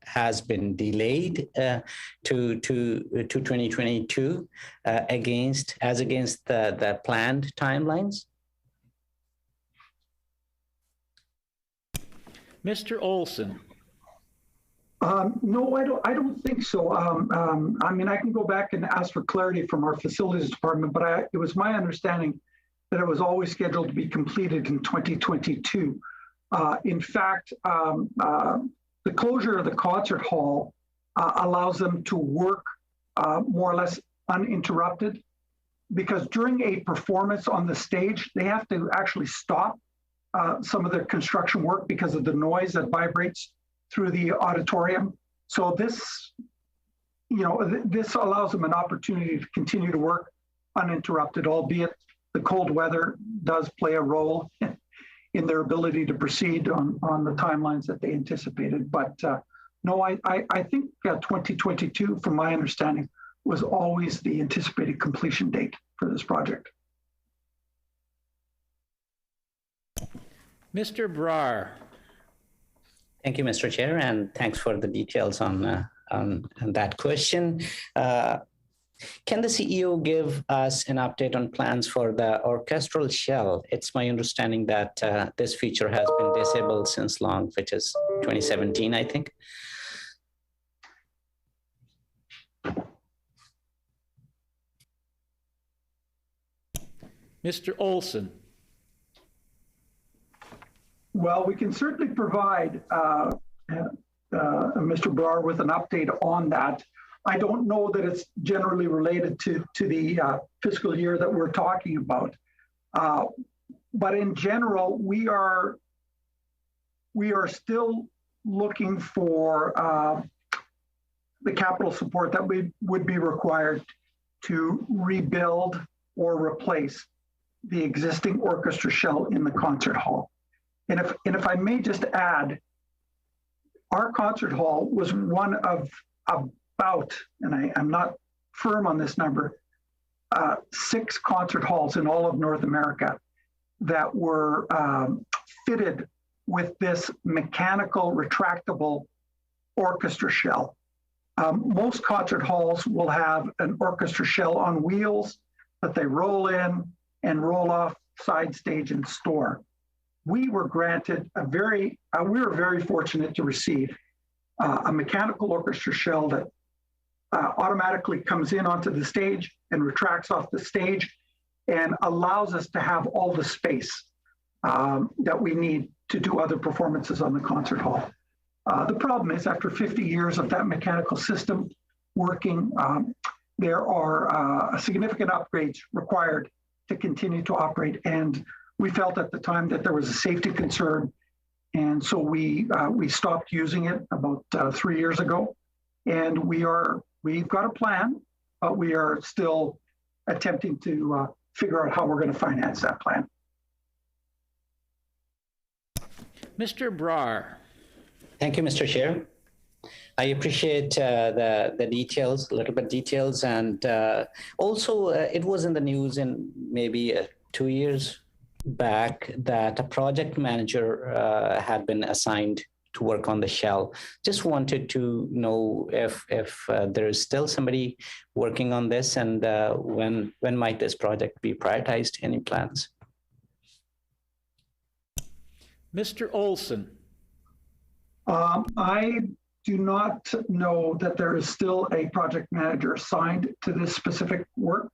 has been delayed to 2022 against the planned timelines? Mr. Olson. No, I don't think so. I mean, I can go back and ask for clarity from our facilities department, but it was my understanding that it was always scheduled to be completed in 2022. In fact, the closure of the concert hall allows them to work more or less uninterrupted, because during a performance on the stage, they have to actually stop some of their construction work because of the noise that vibrates through the auditorium. So this, this allows them an opportunity to continue to work uninterrupted, albeit the cold weather does play a role in their ability to proceed on the timelines that they anticipated. But no, I think 2022, from my understanding, was always the anticipated completion date for this project. Mr. Brar. Thank you, Mr. Chair, and thanks for the details on that question. Can the CEO give us an update on plans for the orchestral shell? It's my understanding that this feature has been disabled since long, which is 2017, I think. Mr. Olson. Well, we can certainly provide Mr. Brar with an update on that. I don't know that it's generally related to the fiscal year that we're talking about. But in general, we are still looking for the capital support that would be required to rebuild or replace the existing orchestra shell in the concert hall. And if I may just add, our concert hall was one of about, and I'm not firm on this number, 6 concert halls in all of North America that were fitted with this mechanical retractable orchestra shell. Most concert halls will have an orchestra shell on wheels that they roll in and roll off side stage and store. We were granted we were very fortunate to receive a mechanical orchestra shell that automatically comes in onto the stage and retracts off the stage and allows us to have all the space that we need to do other performances on the concert hall. The problem is, after 50 years of that mechanical system working, there are significant upgrades required to continue to operate. And we felt at the time that there was a safety concern. And so we stopped using it about 3 years ago. And we've got a plan, but we are still attempting to figure out how we're going to finance that plan. Mr. Brar. Thank you, Mr. Chair. I appreciate the details, details, and also it was in the news in maybe 2 years back that a project manager had been assigned to work on the shell. Just wanted to know if there is still somebody working on this, and when might this project be prioritized? Any plans? Mr. Olson. I do not know that there is still a project manager assigned to this specific work,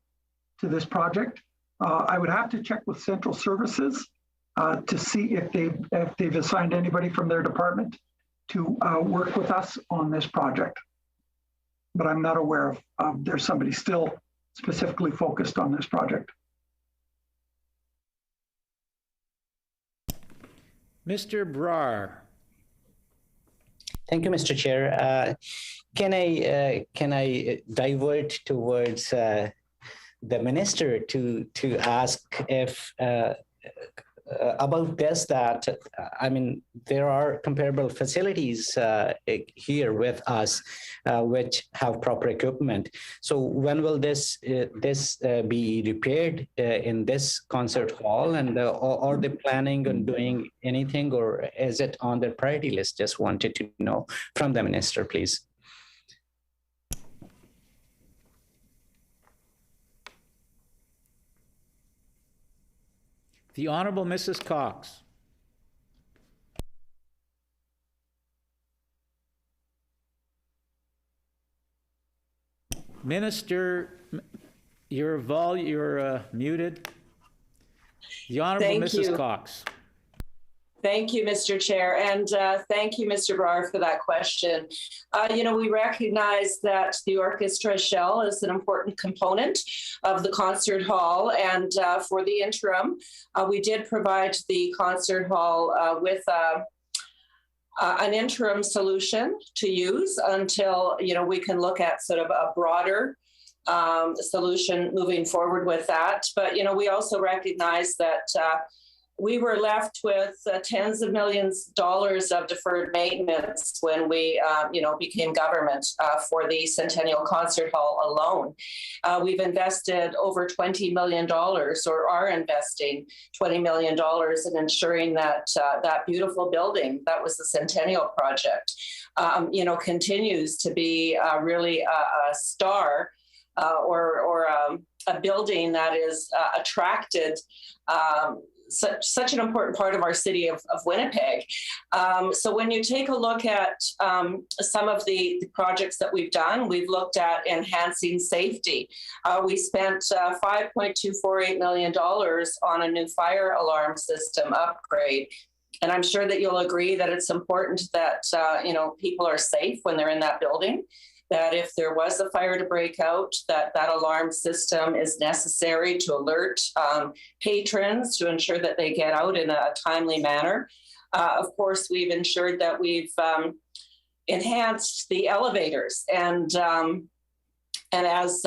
to this project. I would have to check with Central Services to see if they've assigned anybody from their department to work with us on this project. But I'm not aware of there's somebody still specifically focused on this project. Mr. Brar. Thank you, Mr. Chair. Can I divert towards the minister to ask if about this, that I mean, there are comparable facilities here with us which have proper equipment. So when will this be repaired in this concert hall, and are they planning on doing anything, or is it on their priority list? Just wanted to know from the minister, please. The Honorable Mrs. Cox. Minister, you're muted. The Honorable Thank Mrs. you. Cox. Thank you, Mr. Chair, and thank you, Mr. Brar, for that question. We recognize that the orchestra shell is an important component of the concert hall, and for the interim, we did provide the concert hall with an interim solution to use until, we can look at sort of a broader solution moving forward with that. But, we also recognize that we were left with tens of millions of dollars of deferred maintenance when we, became government for the Centennial Concert Hall alone. We've invested over $20 million, or are investing $20 million in ensuring that that beautiful building, that was the Centennial Project, continues to be really a star or a building that is attracted such an important part of our city of Winnipeg. So when you take a look at some of the projects that we've done, we've looked at enhancing safety. We spent $5.248 million on a new fire alarm system upgrade. And I'm sure that you'll agree that it's important that, people are safe when they're in that building, that if there was a fire to break out, that alarm system is necessary to alert patrons to ensure that they get out in a timely manner. Of course, we've ensured that we've enhanced the elevators, and as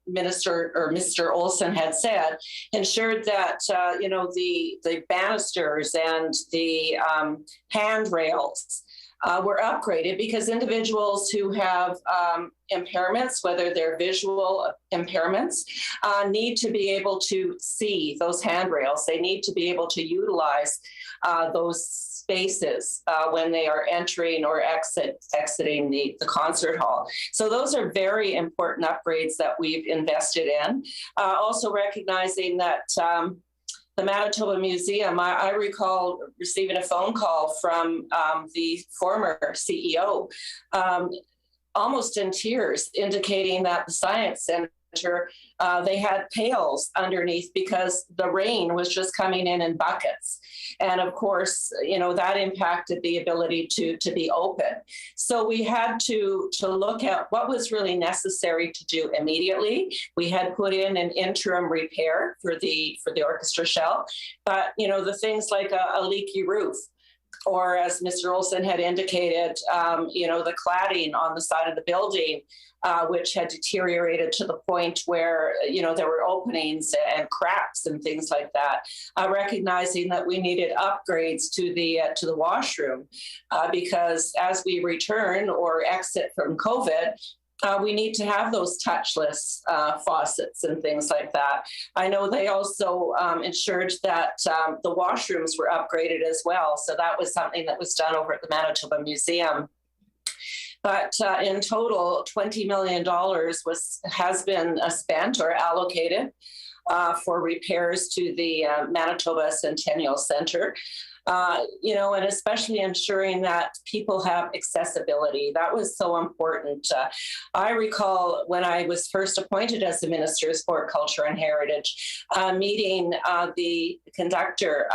Mr. Olson had said, ensured that the banisters and the handrails were upgraded, because individuals who have impairments, whether they're visual impairments, need to be able to see those handrails. They need to be able to utilize those spaces when they are entering or exiting the concert hall. So those are very important upgrades that we've invested in. Also recognizing that the Manitoba Museum, I recall receiving a phone call from the former CEO, almost in tears, indicating that the Science Center, they had pails underneath because the rain was just coming in buckets. And of course, that impacted the ability to be open. So we had to look at what was really necessary to do immediately. We had put in an interim repair for the orchestra shell, but the things like a leaky roof, or as Mr. Olson had indicated, the cladding on the side of the building, which had deteriorated to the point where, there were openings and cracks and things like that, recognizing that we needed upgrades to the washroom, because as we return or exit from COVID, we need to have those touchless faucets and things like that. I know they also ensured that the washrooms were upgraded as well. So that was something that was done over at the Manitoba Museum. But in total, $20 million has been spent or allocated for repairs to the Manitoba Centennial Centre. and especially ensuring that people have accessibility. That was so important. I recall when I was first appointed as the Minister of Sport, Culture and Heritage, meeting the conductor,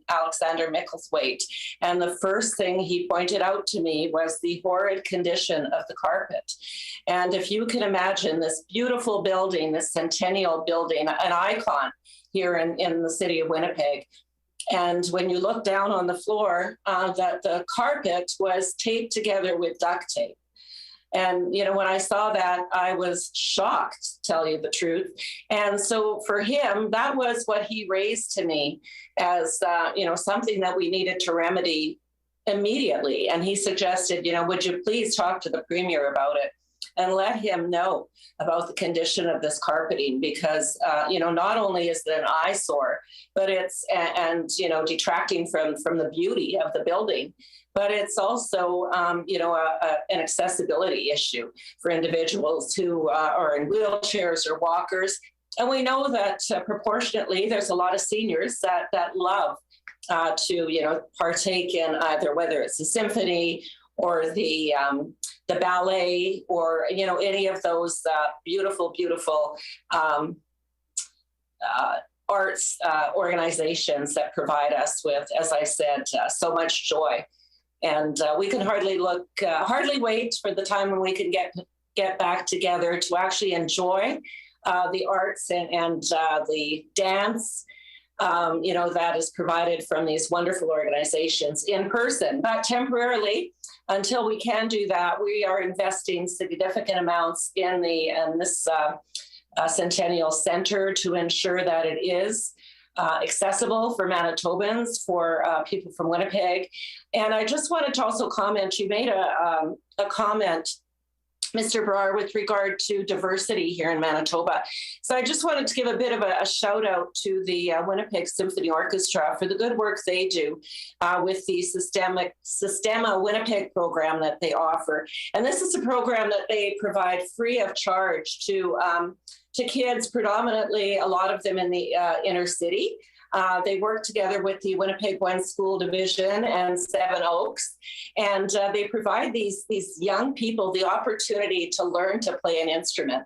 Alexander Micklethwaite. And the first thing he pointed out to me was the horrid condition of the carpet. And if you can imagine this beautiful building, this Centennial building, an icon here in the city of Winnipeg. And when you look down on the floor, that the carpet was taped together with duct tape. And, when I saw that, I was shocked, to tell you the truth. And so for him, that was what he raised to me as, something that we needed to remedy immediately. And he suggested, would you please talk to the Premier about it and let him know about the condition of this carpeting, because, not only is it an eyesore, but it's, detracting from the beauty of the building, but it's also, an accessibility issue for individuals who are in wheelchairs or walkers. And we know that proportionately, there's a lot of seniors that love to, partake in either, whether it's the symphony or the ballet, or any of those beautiful arts organizations that provide us with, as I said, so much joy. And we can hardly wait for the time when we can get back together to actually enjoy the arts and the dance. That is provided from these wonderful organizations in person. But temporarily, until we can do that, we are investing significant amounts in this Centennial Centre to ensure that it is accessible for Manitobans, for people from Winnipeg. And I just wanted to also comment, you made a comment, Mr. Brar, with regard to diversity here in Manitoba. So I just wanted to give a bit of a shout out to the Winnipeg Symphony Orchestra for the good work they do with the Systema Winnipeg program that they offer. And this is a program that they provide free of charge to kids, predominantly a lot of them in the inner city. They work together with the Winnipeg One School Division and Seven Oaks, and they provide these young people the opportunity to learn to play an instrument.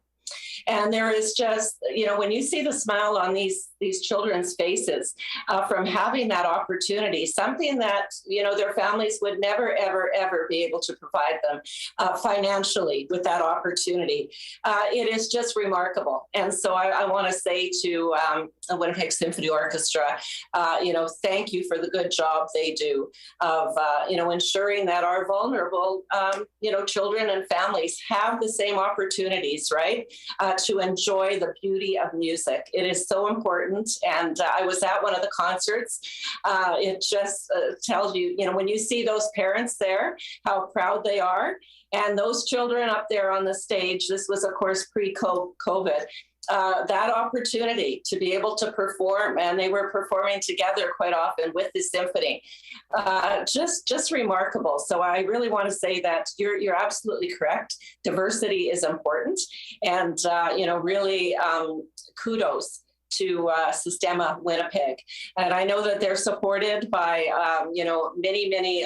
And there is just, when you see the smile on these children's faces from having that opportunity, something that, their families would never, ever, ever be able to provide them financially with that opportunity. It is just remarkable. And so I want to say to the Winnipeg Symphony Orchestra, thank you for the good job they do of, ensuring that our vulnerable, children and families have the same opportunities, right? To enjoy the beauty of music. It is so important. And I was at one of the concerts. It just tells you, when you see those parents there, how proud they are. And those children up there on the stage, this was, of course, pre-COVID, that opportunity to be able to perform, and they were performing together quite often with the symphony, just remarkable. So I really want to say that you're absolutely correct. Diversity is important, and really kudos to Systema Winnipeg. And I know that they're supported by many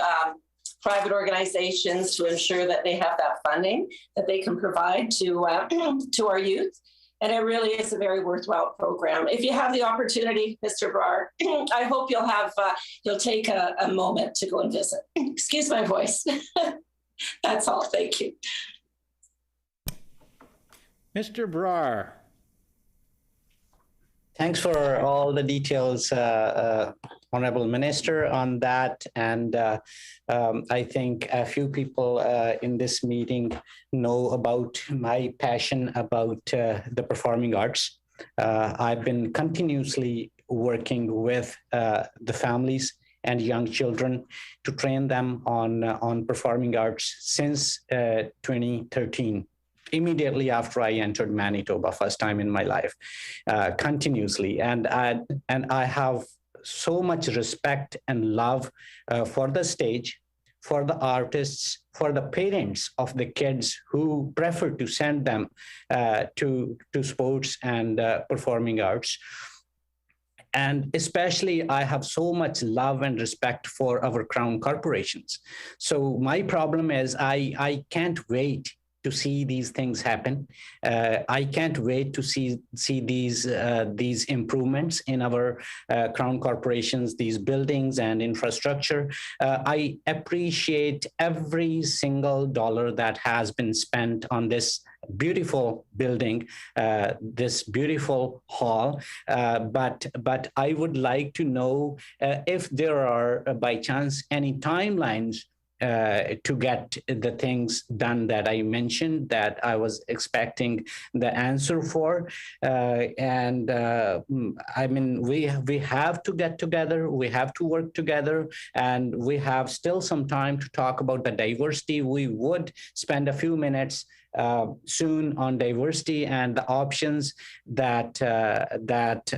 private organizations to ensure that they have that funding that they can provide to our youth. And it really is a very worthwhile program. If you have the opportunity, Mr. Brar, I hope you'll take a moment to go and visit. Excuse my voice. That's all. Thank you. Mr. Brar. Thanks for all the details, Honorable Minister, on that. And I think a few people in this meeting know about my passion about the performing arts. I've been continuously working with the families and young children to train them on performing arts since 2013. Immediately after I entered Manitoba, first time in my life, continuously. And I have so much respect and love for the stage, for the artists, for the parents of the kids who prefer to send them to sports and performing arts. And especially, I have so much love and respect for our crown corporations. So my problem is I can't wait to see these things happen. I can't wait to see these improvements in our crown corporations, these buildings and infrastructure. I appreciate every single dollar that has been spent on this beautiful building, this beautiful hall. But I would like to know if there are, by chance, any timelines to get the things done that I mentioned, that I was expecting the answer for. I mean, we have to get together, we have to work together, and we have still some time to talk about the diversity. We would spend a few minutes soon on diversity and the options that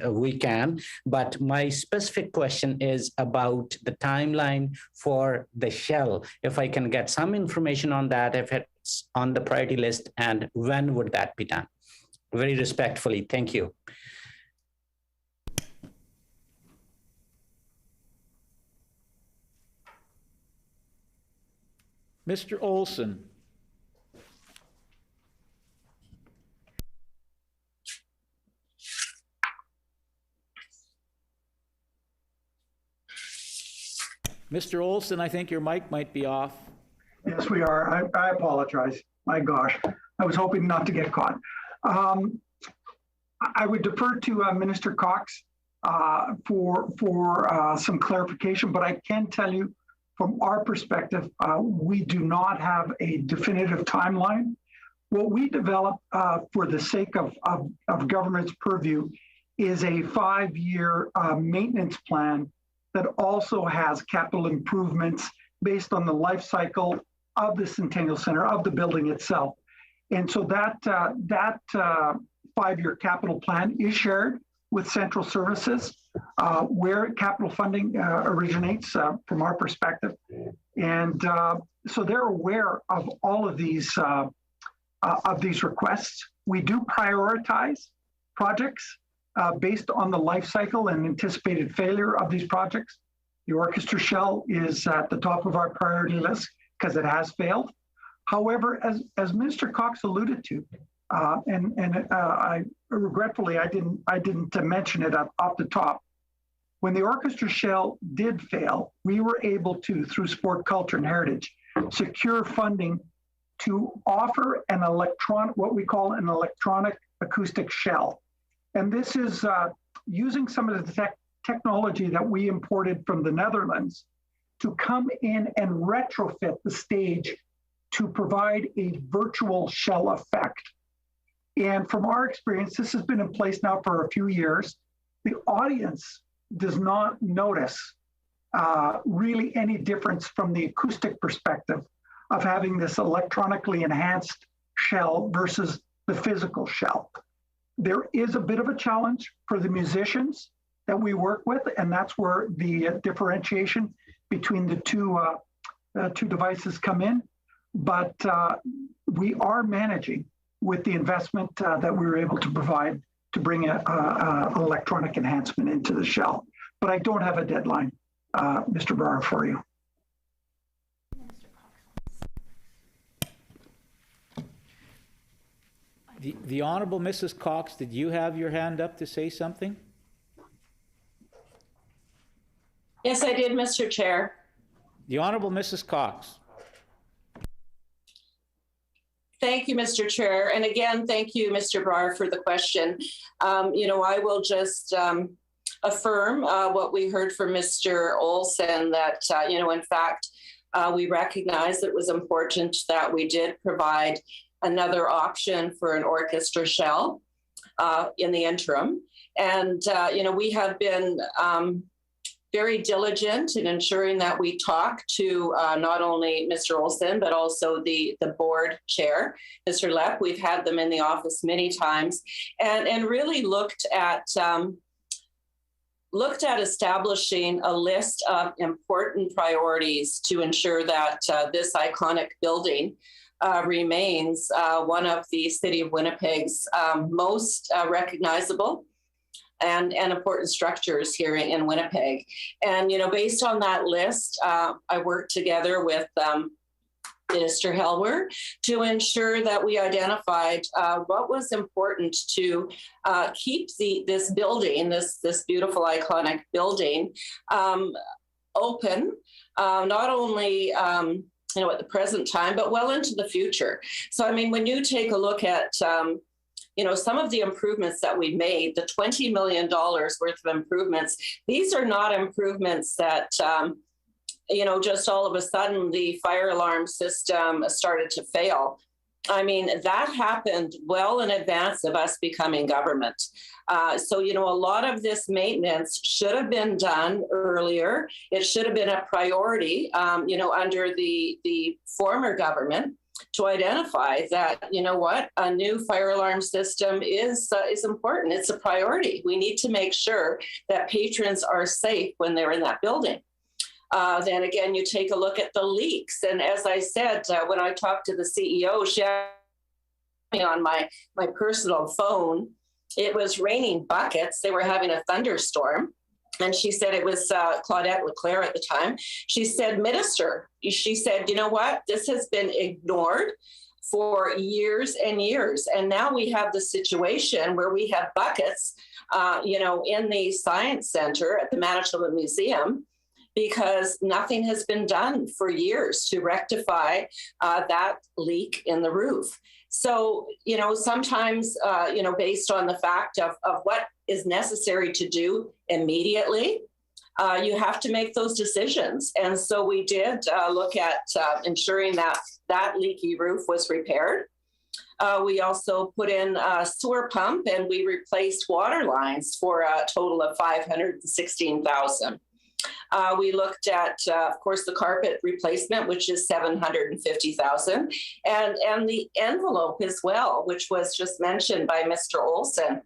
we can. But my specific question is about the timeline for the shell. If I can get some information on that, if it's on the priority list, and when would that be done? Very respectfully, thank you. Mr. Olson. Mr. Olson, I think your mic might be off. Yes, we are. I apologize. My gosh, I was hoping not to get caught. I would defer to Minister Cox for some clarification, but I can tell you from our perspective, we do not have a definitive timeline. What we developed for the sake of government's purview is a 5-year maintenance plan that also has capital improvements based on the life cycle of the Centennial Centre, of the building itself. And so that 5-year capital plan is shared with central services, where capital funding originates from our perspective. And so they're aware of all of these requests. We do prioritize projects based on the life cycle and anticipated failure of these projects. The orchestra shell is at the top of our priority list because it has failed. However, as Minister Cox alluded to, I regretfully I didn't mention it off the top. When the orchestra shell did fail, we were able to, through Sport, Culture, and Heritage, secure funding to offer an what we call an electronic acoustic shell. And this is using some of the technology that we imported from the Netherlands to come in and retrofit the stage to provide a virtual shell effect. And from our experience, this has been in place now for a few years. The audience does not notice really any difference from the acoustic perspective of having this electronically enhanced shell versus the physical shell. There is a bit of a challenge for the musicians that we work with, and that's where the differentiation between the two devices come in. But we are managing with the investment that we were able to provide to bring an electronic enhancement into the shell. But I don't have a deadline, Mr. Barr, for you. The Honorable Mrs. Cox, did you have your hand up to say something? Yes, I did, Mr. Chair. The Honorable Mrs. Cox. Thank you, Mr. Chair. And again, thank you, Mr. Barr, for the question. I will just affirm what we heard from Mr. Olson, that, in fact, we recognize it was important that we did provide another option for an orchestra shell in the interim. And, we have been very diligent in ensuring that we talk to not only Mr. Olson, but also the board chair, Mr. Lepp. We've had them in the office many times and really looked at establishing a list of important priorities to ensure that this iconic building remains one of the City of Winnipeg's most recognizable and important structures here in Winnipeg. And, based on that list, I worked together with Minister Helwer to ensure that we identified what was important to keep this building, this beautiful iconic building, open, not only at the present time, but well into the future. So, I mean, when you take a look at some of the improvements that we made, the $20 million worth of improvements, these are not improvements that just all of a sudden the fire alarm system started to fail. I mean, that happened well in advance of us becoming government. So, a lot of this maintenance should have been done earlier. It should have been a priority, under the former government, to identify that, a new fire alarm system is important. It's a priority. We need to make sure that patrons are safe when they're in that building. Then again, you take a look at the leaks. And as I said, when I talked to the CEO, she had me on my personal phone. It was raining buckets. They were having a thunderstorm. And she said, it was Claudette Leclerc at the time. She said, Minister, she said, you know what? This has been ignored for years and years. And now we have the situation where we have buckets, in the Science Center at the Manitoba Museum, because nothing has been done for years to rectify that leak in the roof. So, sometimes, based on the fact of what is necessary to do immediately, you have to make those decisions. And so we did look at ensuring that leaky roof was repaired. We also put in a sewer pump, and we replaced water lines for a total of $516,000. We looked at, of course, the carpet replacement, which is $750,000, and the envelope as well, which was just mentioned by Mr. Olson.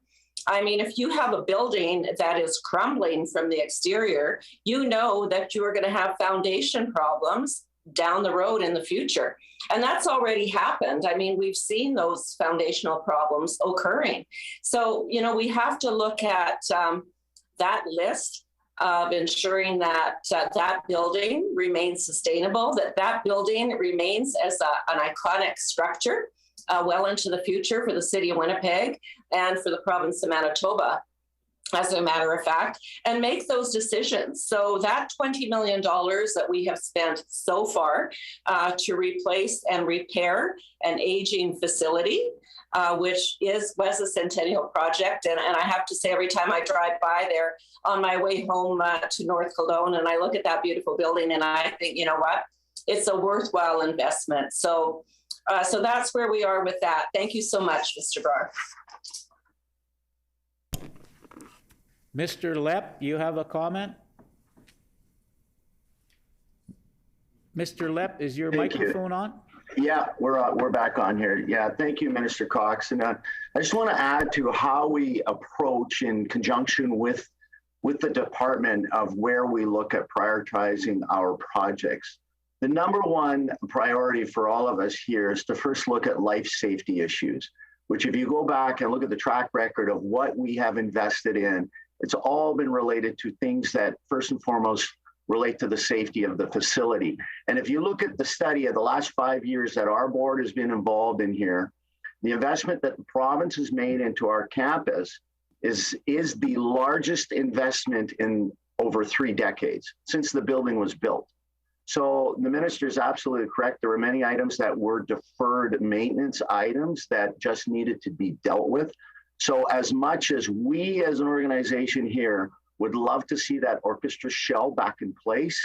I mean, if you have a building that is crumbling from the exterior, you know that you are going to have foundation problems down the road in the future. And that's already happened. I mean, we've seen those foundational problems occurring. So, we have to look at that list of ensuring that that building remains sustainable, that building remains as an iconic structure well into the future for the city of Winnipeg and for the province of Manitoba, as a matter of fact, and make those decisions. So that $20 million that we have spent so far to replace and repair an aging facility, which was a Centennial project. And I have to say, every time I drive by there on my way home to North Cologne, and I look at that beautiful building, and I think, you know what, it's a worthwhile investment. So that's where we are with that. Thank you so much, Mr. Barr. Mr. Lepp, you have a comment? Mr. Lepp, is your microphone on? Yeah, we're back on here. Yeah, thank you, Minister Cox. And I just want to add to how we approach in conjunction with the department of where we look at prioritizing our projects. The number one priority for all of us here is to first look at life safety issues, which if you go back and look at the track record of what we have invested in, it's all been related to things that first and foremost relate to the safety of the facility. And if you look at the study of the last 5 years that our board has been involved in here, the investment that the province has made into our campus is the largest investment in over 3 decades since the building was built. So the minister is absolutely correct. There were many items that were deferred maintenance items that just needed to be dealt with. So as much as we as an organization here would love to see that orchestra shell back in place,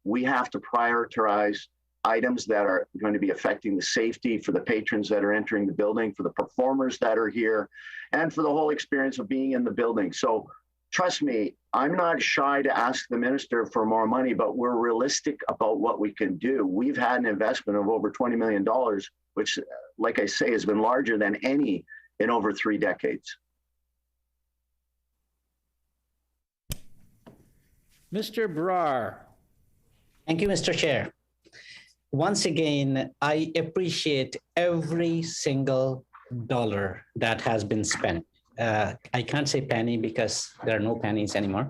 we have to prioritize items that are going to be affecting the safety for the patrons that are entering the building, for the performers that are here, and for the whole experience of being in the building. So trust me, I'm not shy to ask the minister for more money, but we're realistic about what we can do. We've had an investment of over $20 million, which, like I say, has been larger than any in over 3 decades. Mr. Brar. Thank you, Mr. Chair. Once again, I appreciate every single dollar that has been spent. I can't say penny because there are no pennies anymore.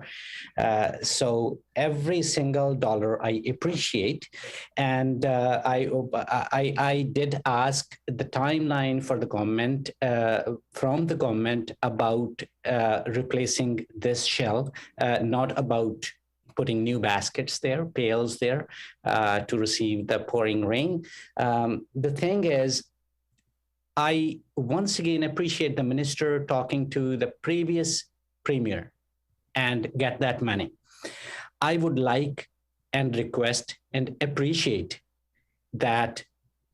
So every single dollar I appreciate. And I did ask the timeline for the government, from the government about replacing this shell, not about putting new baskets there, pails there to receive the pouring rain. The thing is, I once again appreciate the minister talking to the previous premier and get that money. I would like and request and appreciate that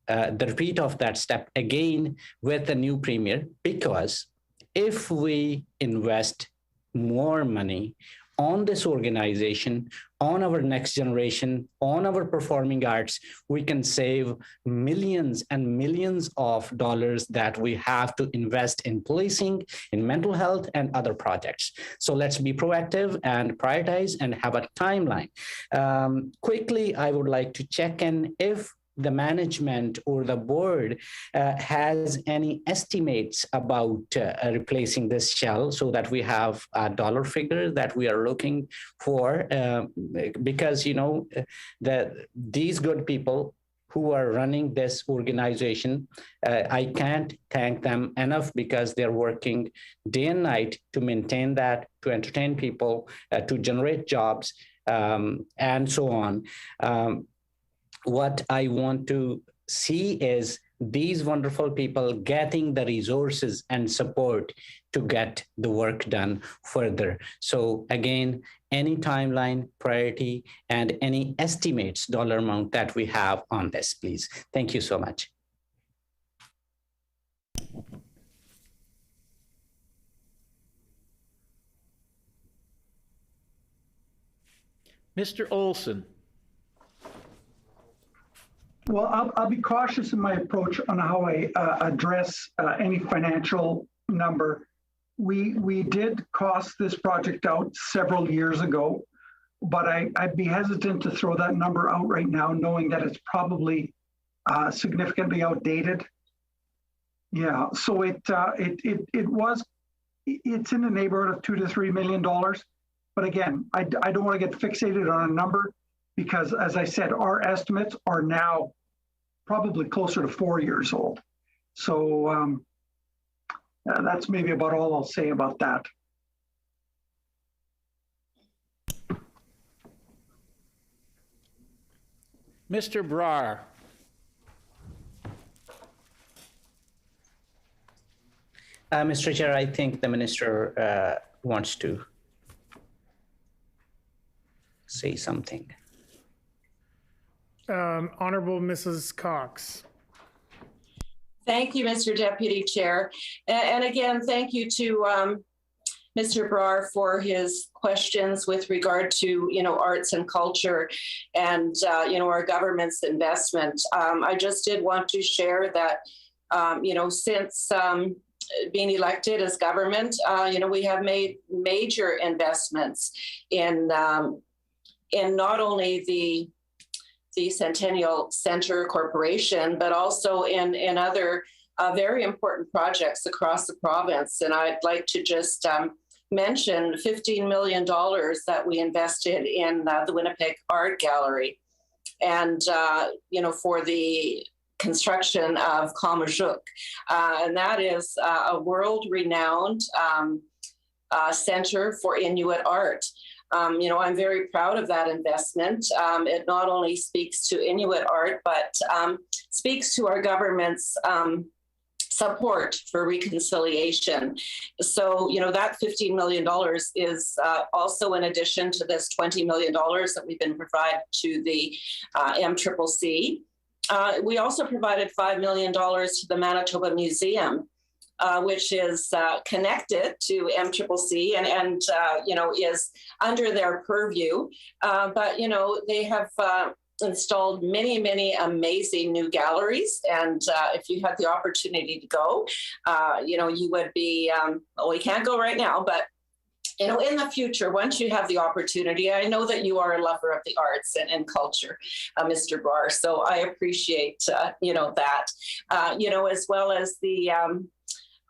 the repeat of that step again with the new premier, because if we invest more money on this organization, on our next generation, on our performing arts, we can save millions and millions of dollars that we have to invest in policing, in mental health, and other projects. So let's be proactive and prioritize and have a timeline. Quickly, I would like to check in if the management or the board has any estimates about replacing this shell, so that we have a dollar figure that we are looking for, because these good people who are running this organization, I can't thank them enough, because they're working day and night to maintain that, to entertain people, to generate jobs, and so on. What I want to see is these wonderful people getting the resources and support to get the work done further. So again, any timeline, priority, and any estimates, dollar amount that we have on this, please. Thank you so much. Mr. Olson. Well, I'll be cautious in my approach on how I address any financial number. We did cost this project out several years ago, but I'd be hesitant to throw that number out right now, knowing that it's probably significantly outdated. Yeah, so it's in the neighborhood of $2 to $3 million. But again, I don't want to get fixated on a number, because, as I said, our estimates are now probably closer to 4 years old. So that's maybe about all I'll say about that. Mr. Brar. Mr. Chair, I think the minister wants to say something. Honorable Mrs. Cox. Thank you, Mr. Deputy Chair. And again, thank you to Mr. Brar for his questions with regard to, arts and culture and, our government's investment. I just did want to share that, since being elected as government, we have made major investments in not only the Centennial Centre Corporation, but also in other very important projects across the province. And I'd like to just mention $15 million that we invested in the Winnipeg Art Gallery, and for the construction of Kamajuk. And that is a world-renowned center for Inuit art. I'm very proud of that investment. It not only speaks to Inuit art, but speaks to our government's support for reconciliation. So, that $15 million is also in addition to this $20 million that we've been provided to the MCCC. We also provided $5 million to the Manitoba Museum, which is connected to MCCC and is under their purview. But, they have installed many, many amazing new galleries. And if you had the opportunity to go, you would be, we can't go right now, but in the future, once you have the opportunity, I know that you are a lover of the arts and culture, Mr. Brar. So I appreciate, that, as well as the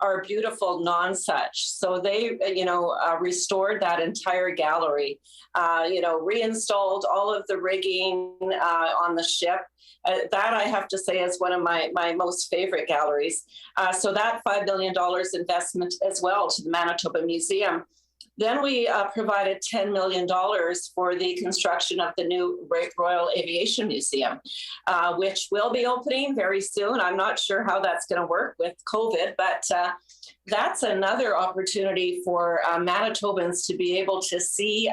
our beautiful non-such. So they, restored that entire gallery, reinstalled all of the rigging on the ship. That I have to say is one of my most favorite galleries. So that $5 million investment as well to the Manitoba Museum. Then we provided $10 million for the construction of the new Royal Aviation Museum, which will be opening very soon. I'm not sure how that's going to work with COVID, but that's another opportunity for Manitobans to be able to see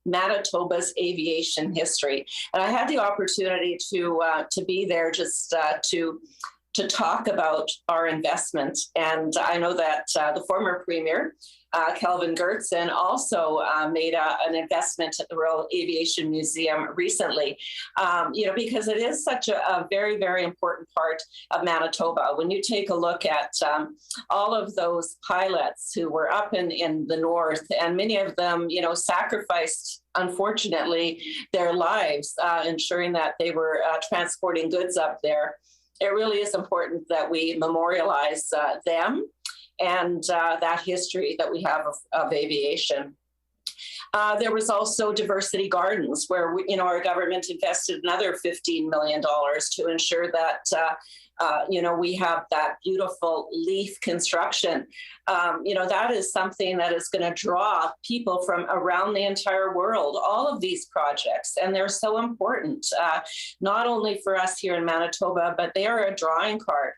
Manitoba's aviation history. And I had the opportunity to be there just to talk about our investment. And I know that the former Premier, Kelvin Gertsen, also made an investment at the Royal Aviation Museum recently, because it is such a very, very important part of Manitoba. When you take a look at all of those pilots who were up in the north, and many of them, sacrificed, unfortunately, their lives, ensuring that they were transporting goods up there. It really is important that we memorialize them and that history that we have of aviation. There was also Diversity Gardens, where our government invested another $15 million to ensure that we have that beautiful leaf construction. That is something that is going to draw people from around the entire world, all of these projects. And they're so important, not only for us here in Manitoba, but they are a drawing card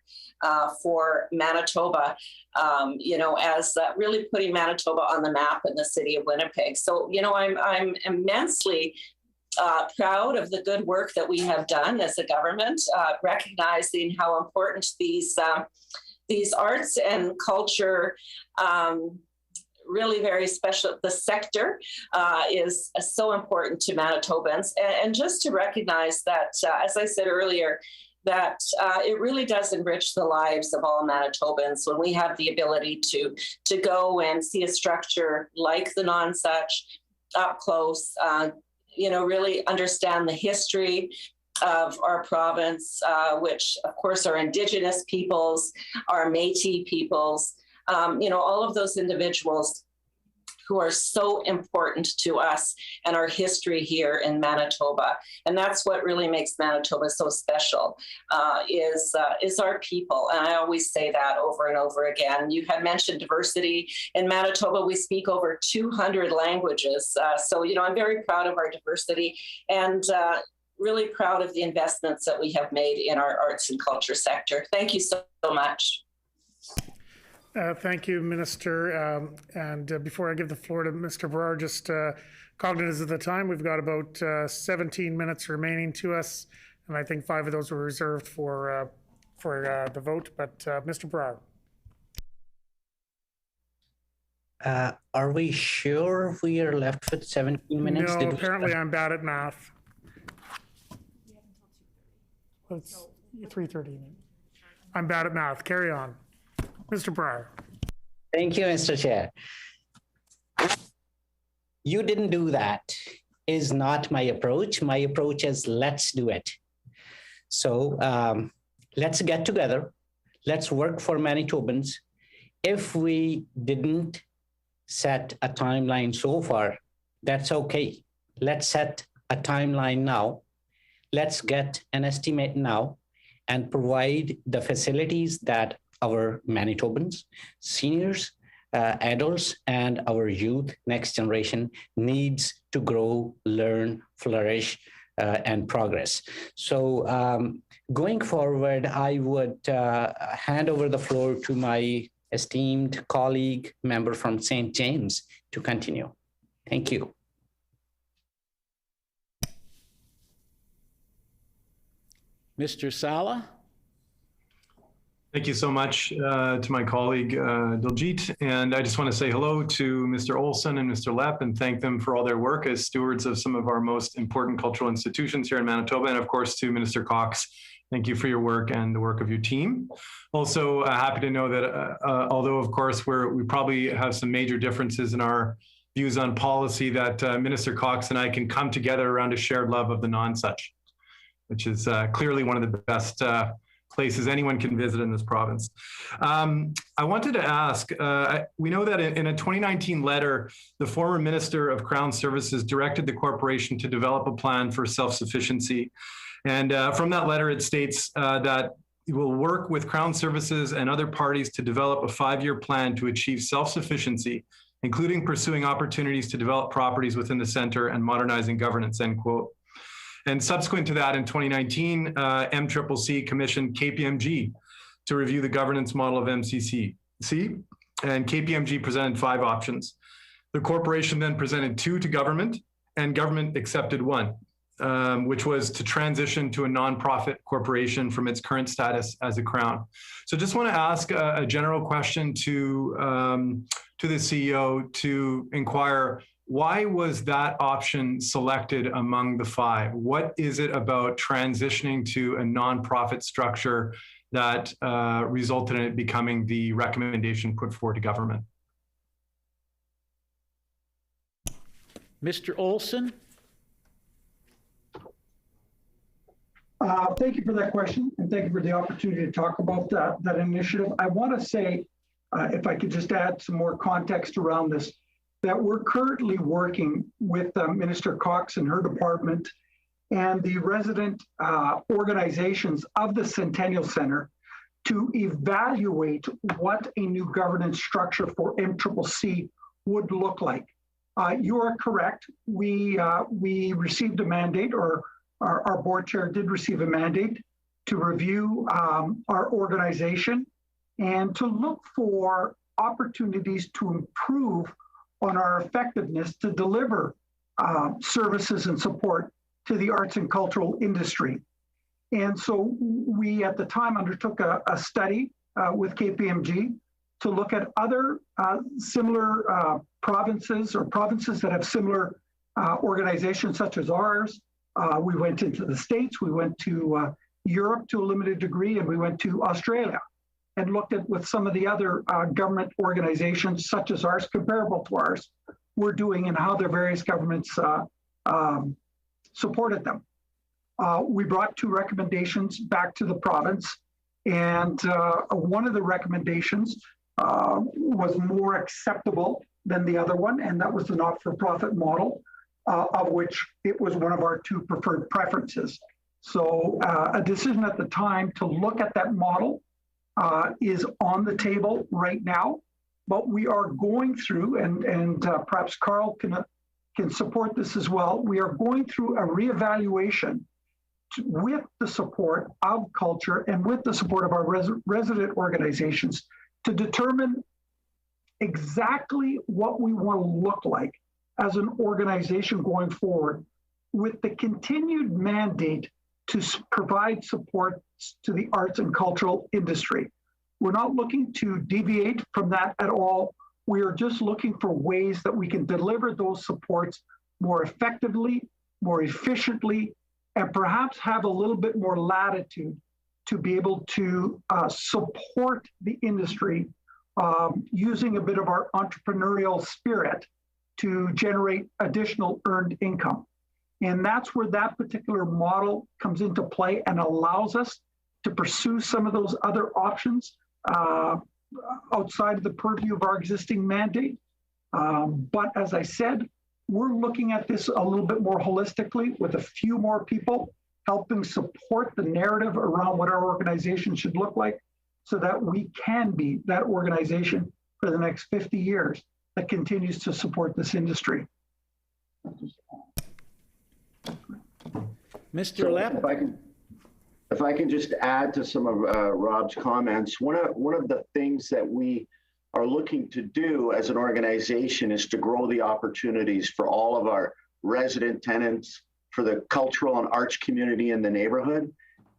for Manitoba, as really putting Manitoba on the map in the city of Winnipeg. So, I'm immensely proud of the good work that we have done as a government, recognizing how important these arts and culture, really very special. The sector is so important to Manitobans, and just to recognize that, as I said earlier, that it really does enrich the lives of all Manitobans when we have the ability to go and see a structure like the non-such up close, really understand the history of our province, which of course are Indigenous peoples, are Métis peoples, all of those individuals who are so important to us and our history here in Manitoba. And that's what really makes Manitoba so special, is our people. And I always say that over and over again. You had mentioned diversity. In Manitoba, we speak over 200 languages. So I'm very proud of our diversity and really proud of the investments that we have made in our arts and culture sector. Thank you so much. Thank you, Minister. And before I give the floor to Mr. Brar, just cognizant of the time, we've got about 17 minutes remaining to us, and I think 5 of those were reserved for the vote. But Mr. Brar. Are we sure we are left with 17 minutes? No, apparently I'm bad at math. It's 3:30. I'm bad at math. Carry on. Mr. Brar. Thank you, Mr. Chair. You didn't do that is not my approach. My approach is let's do it. So let's get together. Let's work for Manitobans. If we didn't set a timeline so far, that's okay. Let's set a timeline now. Let's get an estimate now and provide the facilities that our Manitobans, seniors, adults, and our youth, next generation, needs to grow, learn, flourish, and progress. So going forward, I would hand over the floor to my esteemed colleague, member from St. James, to continue. Thank you. Mr. Sala? Thank you so much to my colleague Diljit, and I just want to say hello to Mr. Olson and Mr. Lepp and thank them for all their work as stewards of some of our most important cultural institutions here in Manitoba, and of course to Minister Cox. Thank you for your work and the work of your team. Also happy to know that although of course we probably have some major differences in our views on policy, that Minister Cox and I can come together around a shared love of the non-such, which is clearly one of the best places anyone can visit in this province. I wanted to ask, we know that in a 2019 letter, the former Minister of Crown Services directed the corporation to develop a plan for self-sufficiency. And from that letter, it states that it will work with Crown Services and other parties to develop a 5-year plan to achieve self-sufficiency, including pursuing opportunities to develop properties within the center and modernizing governance, end quote. And subsequent to that, in 2019, MCCC commissioned KPMG to review the governance model of MCC. And KPMG presented 5 options. The corporation then presented 2 to government, and government accepted 1, which was to transition to a nonprofit corporation from its current status as a Crown. So just want to ask a general question to the CEO to inquire, why was that option selected among the 5? What is it about transitioning to a nonprofit structure that resulted in it becoming the recommendation put forward to government? Mr. Olson? Thank you for that question, and thank you for the opportunity to talk about that initiative. I want to say, if I could just add some more context around this, that we're currently working with Minister Cox and her department and the resident organizations of the Centennial Centre to evaluate what a new governance structure for MCCC would look like. You are correct. We received a mandate, or our board chair did receive a mandate to review our organization and to look for opportunities to improve on our effectiveness to deliver services and support to the arts and cultural industry. And so we, at the time, undertook a study with KPMG to look at other similar provinces, or provinces that have similar organizations such as ours. We went into the States, we went to Europe to a limited degree, and we went to Australia and looked at what some of the other government organizations such as ours, comparable to ours, were doing and how their various governments supported them. We brought 2 recommendations back to the province, and one of the recommendations was more acceptable than the other one, and that was the not-for-profit model, of which it was one of our 2 preferred preferences. So a decision at the time to look at that model is on the table right now, but we are going through, and perhaps Carl can support this as well, we are going through a reevaluation with the support of culture and with the support of our resident organizations to determine exactly what we want to look like as an organization going forward, with the continued mandate to provide support to the arts and cultural industry. We're not looking to deviate from that at all. We are just looking for ways that we can deliver those supports more effectively, more efficiently, and perhaps have a little bit more latitude to be able to support the industry using a bit of our entrepreneurial spirit to generate additional earned income. And that's where that particular model comes into play and allows us to pursue some of those other options outside of the purview of our existing mandate. But as I said, we're looking at this a little bit more holistically with a few more people helping support the narrative around what our organization should look like, so that we can be that organization for the next 50 years that continues to support this industry. Mr. Lepp? If I can just add to some of Rob's comments, one of the things that we are looking to do as an organization is to grow the opportunities for all of our resident tenants, for the cultural and arts community in the neighborhood.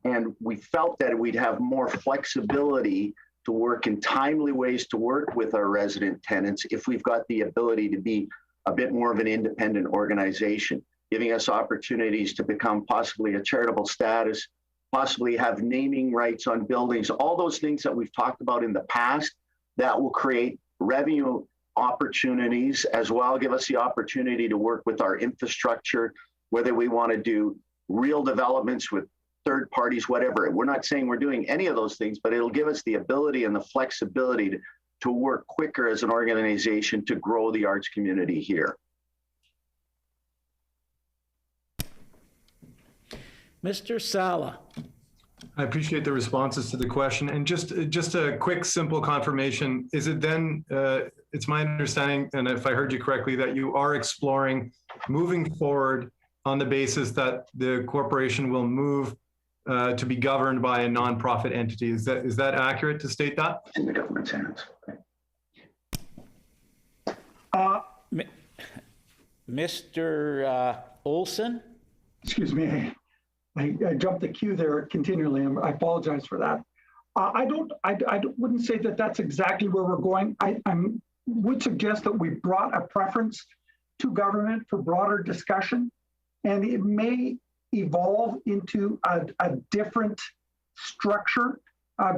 And we felt that we'd have more flexibility to work in timely ways to work with our resident tenants if we've got the ability to be a bit more of an independent organization, giving us opportunities to become possibly a charitable status, possibly have naming rights on buildings, all those things that we've talked about in the past that will create revenue opportunities as well, give us the opportunity to work with our infrastructure, whether we want to do real developments with third parties, whatever. We're not saying we're doing any of those things, but it'll give us the ability and the flexibility to work quicker as an organization to grow the arts community here. Mr. Sala. I appreciate the responses to the question. And just a quick, simple confirmation. Is it then, it's my understanding, and if I heard you correctly, that you are exploring moving forward on the basis that the corporation will move to be governed by a nonprofit entity. Is that accurate to state that? In the government's hands. Mr. Olson? Excuse me, I jumped the queue there continually. I apologize for that. I wouldn't say that that's exactly where we're going. I would suggest that we brought a preference to government for broader discussion, and it may evolve into a different structure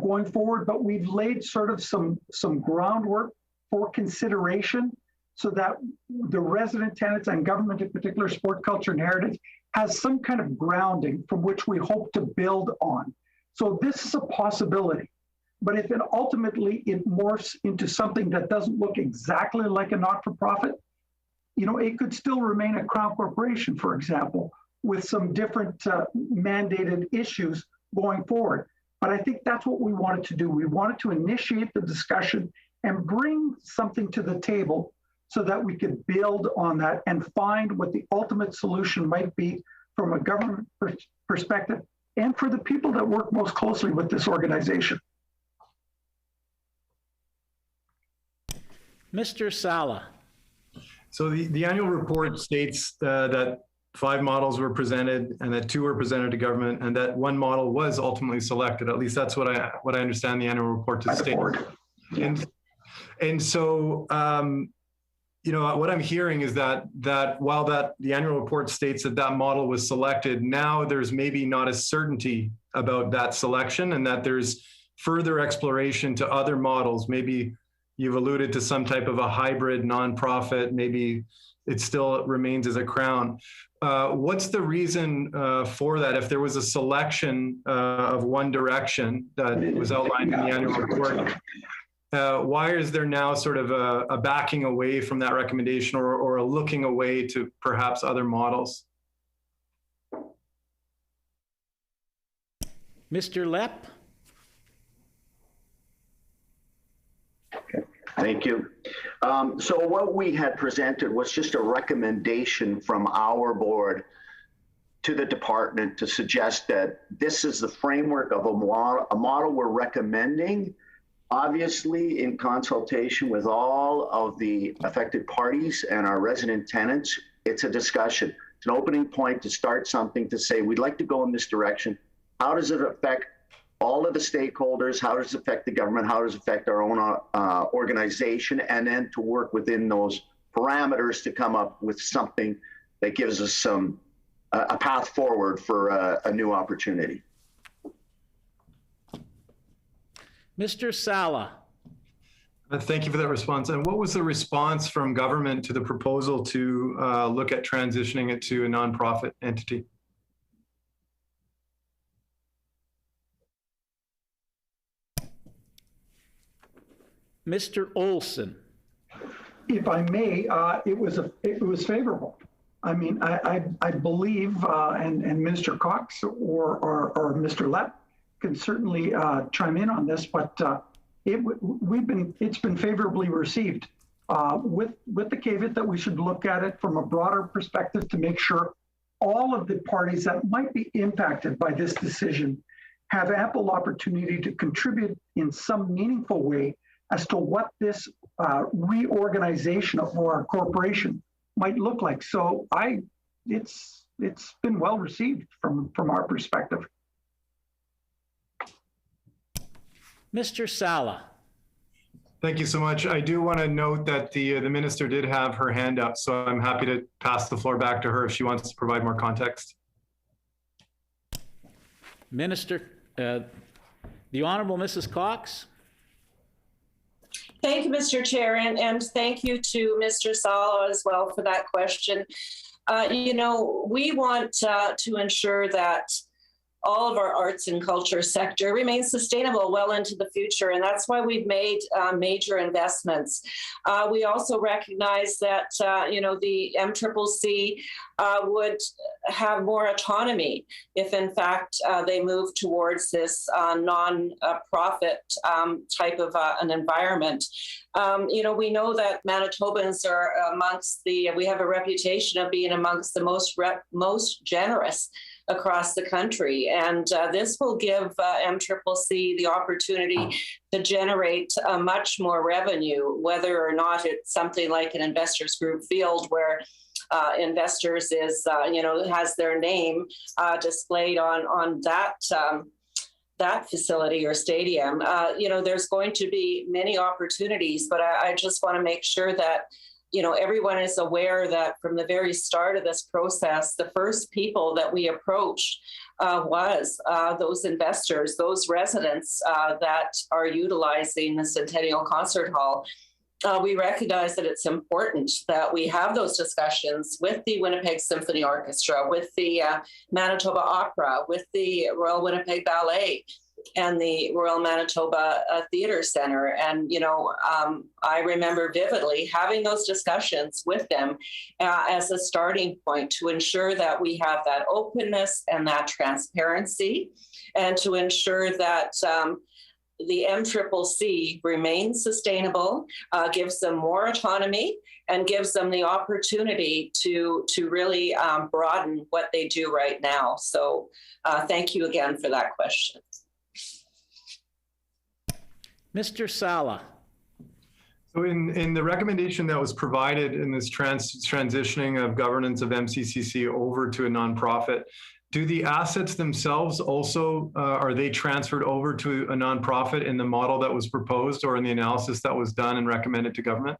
going forward, but we've laid sort of some groundwork for consideration so that the resident tenants and government, in particular sport, culture, and heritage, has some kind of grounding from which we hope to build on. So this is a possibility. But if it ultimately morphs into something that doesn't look exactly like a not-for-profit, it could still remain a Crown corporation, for example, with some different mandated issues going forward. But I think that's what we wanted to do. We wanted to initiate the discussion and bring something to the table so that we could build on that and find what the ultimate solution might be from a government perspective and for the people that work most closely with this organization. Mr. Sala. So the annual report states that 5 models were presented and that 2 were presented to government and that 1 model was ultimately selected. At least that's what I understand the annual report to state. And so, what I'm hearing is that while the annual report states that model was selected, now there's maybe not a certainty about that selection and that there's further exploration to other models. Maybe you've alluded to some type of a hybrid nonprofit, maybe it still remains as a Crown. What's the reason for that? If there was a selection of one direction that was outlined in the annual report, why is there now sort of a backing away from that recommendation or a looking away to perhaps other models? Mr. Lepp? Okay, thank you. So what we had presented was just a recommendation from our board to the department to suggest that this is the framework of a model we're recommending, obviously in consultation with all of the affected parties and our resident tenants. It's a discussion. It's an opening point to start something to say, we'd like to go in this direction. How does it affect all of the stakeholders? How does it affect the government? How does it affect our own organization? And then to work within those parameters to come up with something that gives us a path forward for a new opportunity. Mr. Sala. Thank you for that response. And what was the response from government to the proposal to look at transitioning it to a nonprofit entity? Mr. Olson. If I may, it was favorable. I mean, I believe, and Minister Cox or Mr. Lepp can certainly chime in on this, but it's been favorably received with the caveat that we should look at it from a broader perspective to make sure all of the parties that might be impacted by this decision have ample opportunity to contribute in some meaningful way as to what this reorganization of our corporation might look like. So it's been well received from our perspective. Mr. Sala. Thank you so much. I do want to note that the minister did have her hand up, so I'm happy to pass the floor back to her if she wants to provide more context. Minister, the Honorable Mrs. Cox. Thank you, Mr. Chair, and thank you to Mr. Sala as well for that question. We want to ensure that all of our arts and culture sector remains sustainable well into the future. And that's why we've made major investments. We also recognize that, the MCCC would have more autonomy if, in fact, they move towards this non-profit type of an environment. We know that Manitobans are we have a reputation of being amongst the most generous across the country. And this will give MCCC the opportunity to generate much more revenue, whether or not it's something like an investors group field where investors has their name displayed on that facility or stadium. There's going to be many opportunities, but I just want to make sure that everyone is aware that from the very start of this process, the first people that we approached was those investors, those residents that are utilizing the Centennial Concert Hall. We recognize that it's important that we have those discussions with the Winnipeg Symphony Orchestra, with the Manitoba Opera, with the Royal Winnipeg Ballet, and the Royal Manitoba Theatre Centre. And, I remember vividly having those discussions with them as a starting point to ensure that we have that openness and that transparency, and to ensure that the MCCC remains sustainable, gives them more autonomy, and gives them the opportunity to really broaden what they do right now. So thank you again for that question. Mr. Sala. So in the recommendation that was provided in this transitioning of governance of MCCC over to a nonprofit, do the assets themselves also, are they transferred over to a nonprofit in the model that was proposed or in the analysis that was done and recommended to government?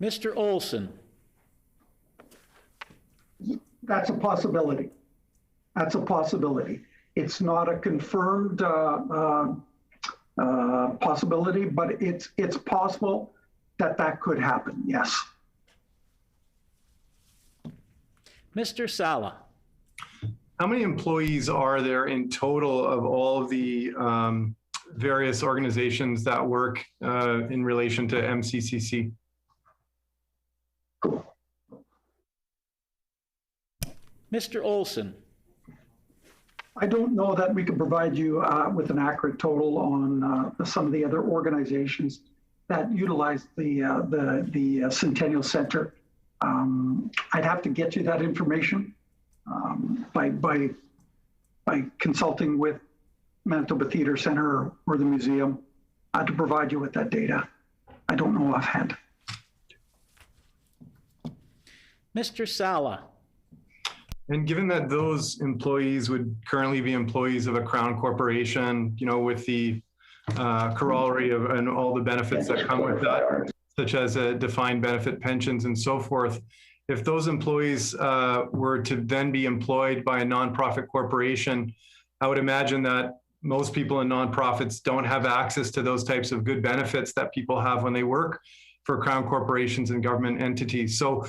Mr. Olson. That's a possibility. That's a possibility. It's not a confirmed possibility, but it's possible that could happen, yes. Mr. Sala. How many employees are there in total of all of the various organizations that work in relation to MCCC? Mr. Olson. I don't know that we could provide you with an accurate total on some of the other organizations that utilize the Centennial Centre. I'd have to get you that information by consulting with Manitoba Theatre Centre or the museum to provide you with that data. I don't know offhand. Mr. Sala. And given that those employees would currently be employees of a Crown corporation, with the corollary of and all the benefits that come with that, such as defined benefit pensions and so forth, if those employees were to then be employed by a nonprofit corporation, I would imagine that most people in nonprofits don't have access to those types of good benefits that people have when they work for Crown corporations and government entities. So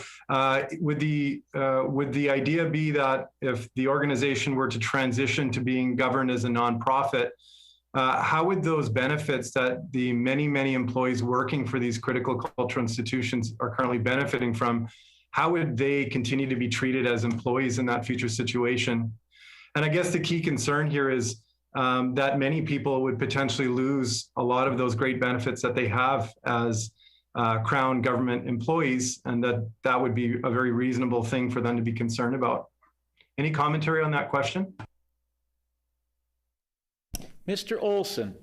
would the idea be that if the organization were to transition to being governed as a nonprofit, how would those benefits that the many, many employees working for these critical cultural institutions are currently benefiting from, how would they continue to be treated as employees in that future situation? And I guess the key concern here is that many people would potentially lose a lot of those great benefits that they have as Crown government employees, and that would be a very reasonable thing for them to be concerned about. Any commentary on that question? Mr. Olson.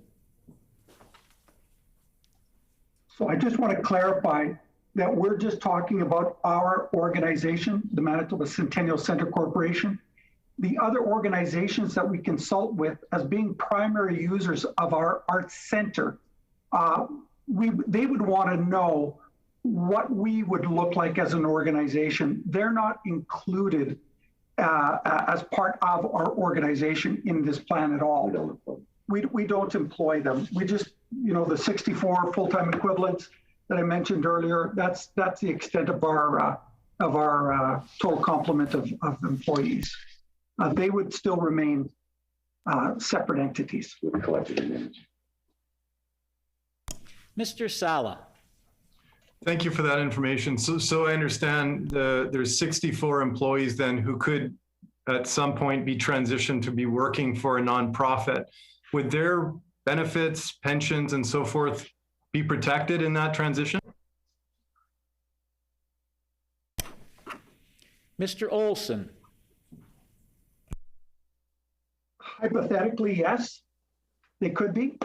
So I just want to clarify that we're just talking about our organization, the Manitoba Centennial Centre Corporation. The other organizations that we consult with as being primary users of our arts center, they would want to know what we would look like as an organization. They're not included as part of our organization in this plan at all. We don't employ them. We just, the 64 full-time equivalents that I mentioned earlier, that's the extent of our of our total complement of employees. They would still remain separate entities. Mr. Sala. Thank you for that information. So I understand there's 64 employees then who could at some point be transitioned to be working for a nonprofit. Would their benefits, pensions, and so forth be protected in that transition? Mr. Olson. Hypothetically, yes, they could be.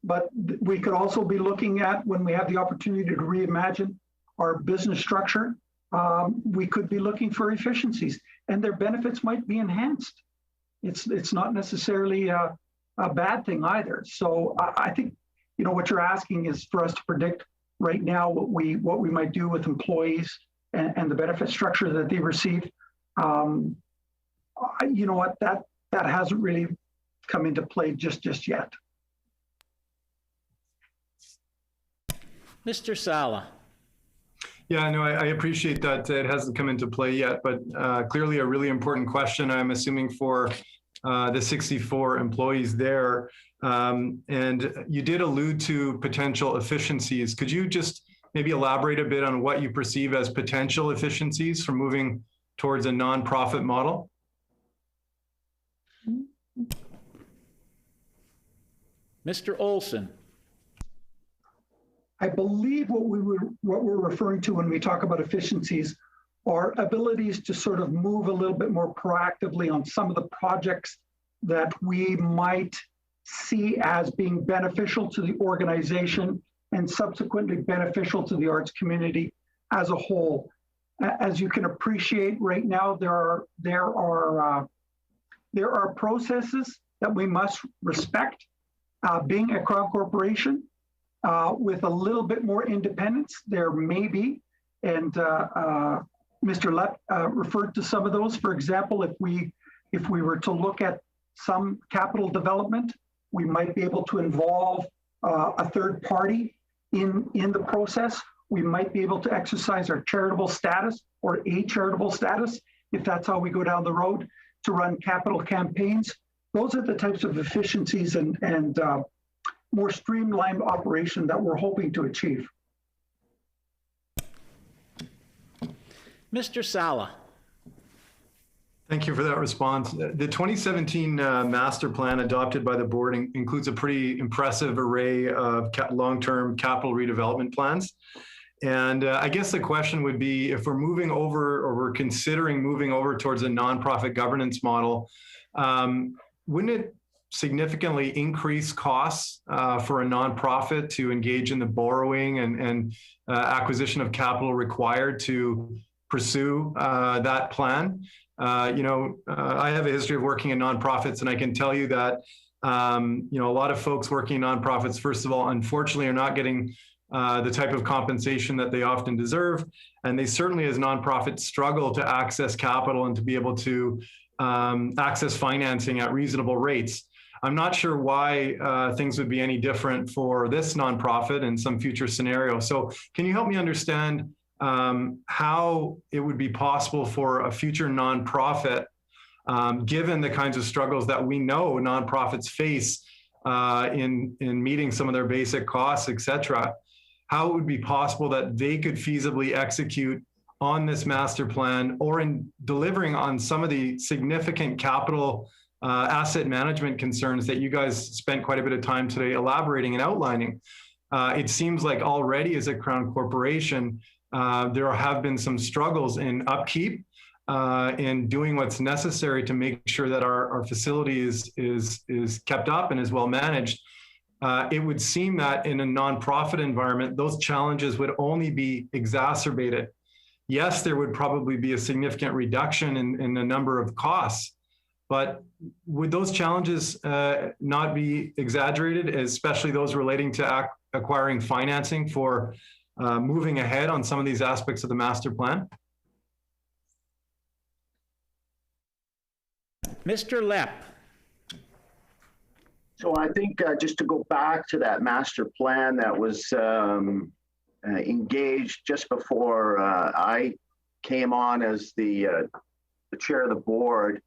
But we could also be looking at, when we have the opportunity to reimagine our business structure, we could be looking for efficiencies, and their benefits might be enhanced. It's not necessarily a bad thing either. So I think, you know, what you're asking is for us to predict right now what we might do with employees and the benefit structure that they receive. You know what, that hasn't really come into play just yet. Mr. Sala. Yeah, no, I appreciate that it hasn't come into play yet, but clearly a really important question, I'm assuming, for the 64 employees there. And you did allude to potential efficiencies. Could you just maybe elaborate a bit on what you perceive as potential efficiencies from moving towards a nonprofit model? Mr. Olson. I believe what we're referring to when we talk about efficiencies are abilities to sort of move a little bit more proactively on some of the projects that we might see as being beneficial to the organization and subsequently beneficial to the arts community as a whole. As you can appreciate right now, there are processes that we must respect. Being a Crown Corporation, with a little bit more independence, there may be, and Mr. Lepp referred to some of those. For example, if we were to look at some capital development, we might be able to involve a third party in the process. We might be able to exercise our charitable status or a charitable status, if that's how we go down the road, to run capital campaigns. Those are the types of efficiencies and more streamlined operation that we're hoping to achieve. Mr. Sala. Thank you for that response. The 2017 master plan adopted by the board includes a pretty impressive array of long-term capital redevelopment plans. And I guess the question would be, if we're moving over, or we're considering moving over towards a nonprofit governance model, wouldn't it significantly increase costs for a nonprofit to engage in the borrowing and acquisition of capital required to pursue that plan? I have a history of working in nonprofits, and I can tell you that a lot of folks working in nonprofits, first of all, unfortunately, are not getting the type of compensation that they often deserve, and they certainly, as nonprofits, struggle to access capital and to be able to access financing at reasonable rates. I'm not sure why things would be any different for this nonprofit in some future scenario. So can you help me understand how it would be possible for a future nonprofit, given the kinds of struggles that we know nonprofits face in meeting some of their basic costs, et cetera, how it would be possible that they could feasibly execute on this master plan, or in delivering on some of the significant capital asset management concerns that you guys spent quite a bit of time today elaborating and outlining. It seems like already, as a Crown Corporation, there have been some struggles in upkeep, in doing what's necessary to make sure that our facility is kept up and is well managed. It would seem that in a nonprofit environment, those challenges would only be exacerbated. Yes, there would probably be a significant reduction in the number of costs, but would those challenges not be exaggerated, especially those relating to acquiring financing for moving ahead on some of these aspects of the master plan? Mr. Lepp. So I think just to go back to that master plan that was engaged just before I came on as the chair of the board,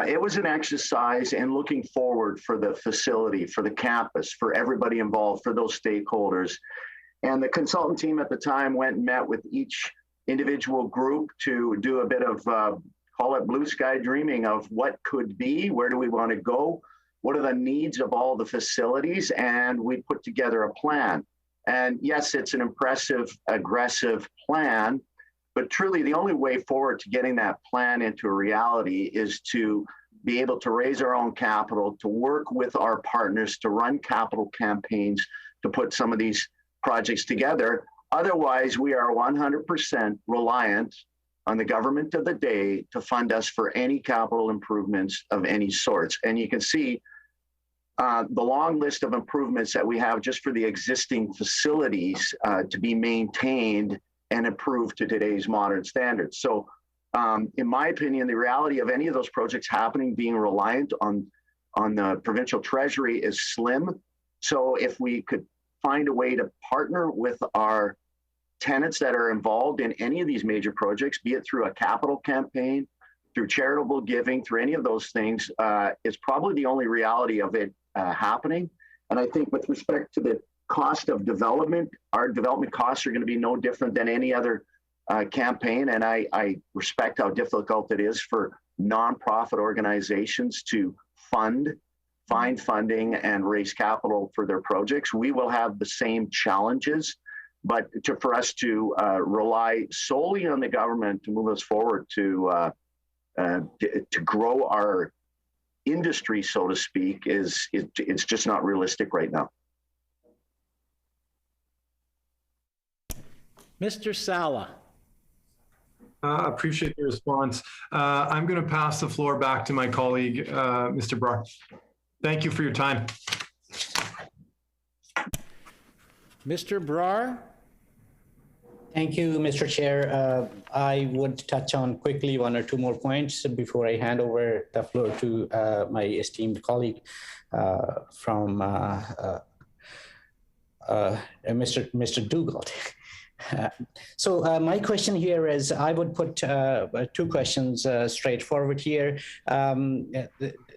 it was an exercise in looking forward for the facility, for the campus, for everybody involved, for those stakeholders. And the consultant team at the time went and met with each individual group to do a bit of, call it blue sky dreaming of what could be, where do we want to go, what are the needs of all the facilities, and we put together a plan. And yes, it's an impressive, aggressive plan, but truly the only way forward to getting that plan into a reality is to be able to raise our own capital, to work with our partners, to run capital campaigns, to put some of these projects together. Otherwise, we are 100% reliant on the government of the day to fund us for any capital improvements of any sorts. And you can see the long list of improvements that we have just for the existing facilities to be maintained and improved to today's modern standards. So in my opinion, the reality of any of those projects happening being reliant on the provincial treasury is slim. So if we could find a way to partner with our tenants that are involved in any of these major projects, be it through a capital campaign, through charitable giving, through any of those things, is probably the only reality of it happening. And I think with respect to the cost of development, our development costs are going to be no different than any other campaign. And I respect how difficult it is for nonprofit organizations to find funding and raise capital for their projects. We will have the same challenges, but for us to rely solely on the government to move us forward to grow our industry, so to speak, it's just not realistic right now. Mr. Sala. Appreciate the response. I'm going to pass the floor back to my colleague, Mr. Brar. Thank you for your time. Mr. Brar. Thank you, Mr. Chair. I would touch on quickly one or two more points before I hand over the floor to my esteemed colleague from Mr. Dugald. So my question here is, I would put two questions straightforward here.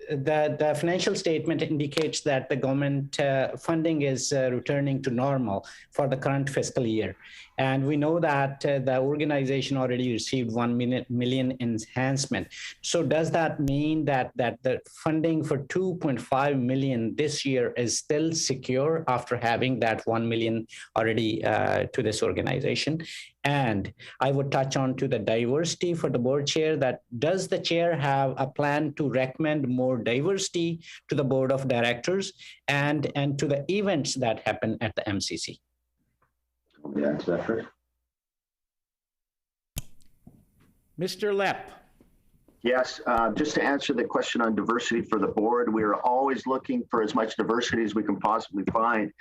The financial statement indicates that the government funding is returning to normal for the current fiscal year. And we know that the organization already received $1 million enhancement. So does that mean that the funding for $2.5 million this year is still secure after having that $1 million already to this organization? And I would touch on to the diversity for the board chair, that does the chair have a plan to recommend more diversity to the board of directors and to the events that happen at the MCC? Yeah, exactly. Mr. Lepp. Yes, just to answer the question on diversity for the board, we are always looking for as much diversity as we can possibly find.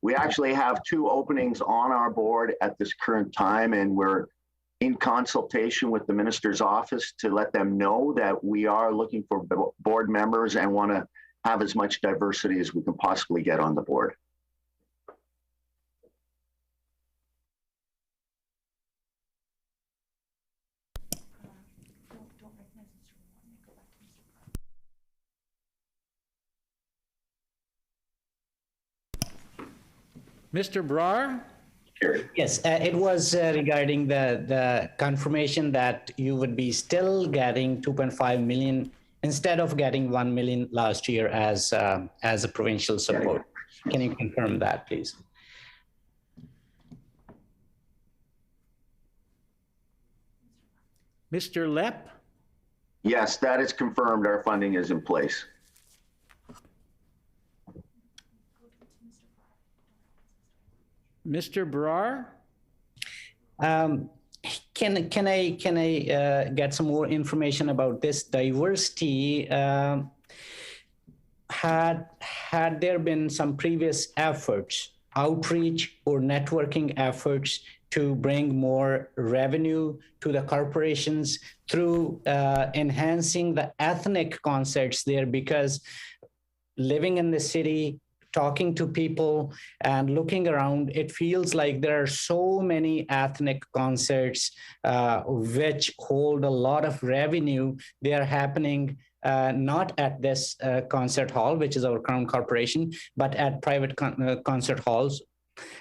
We actually have 2 openings on our board at this current time, and we're in consultation with the minister's office to let them know that we are looking for board members and want to have as much diversity as we can possibly get on the board. Mr. Brar? Yes, it was regarding the confirmation that you would be still getting 2.5 million instead of getting 1 million last year as a provincial support. Can you confirm that, please? Mr. Lepp? Yes, that is confirmed. Our funding is in place. Mr. Brar? Can I get some more information about this diversity? Had there been some previous efforts, outreach or networking efforts to bring more revenue to the corporations through enhancing the ethnic concerts there? Because living in the city, talking to people and looking around, it feels like there are so many ethnic concerts which hold a lot of revenue. They are happening not at this concert hall, which is our Crown Corporation, but at private concert halls.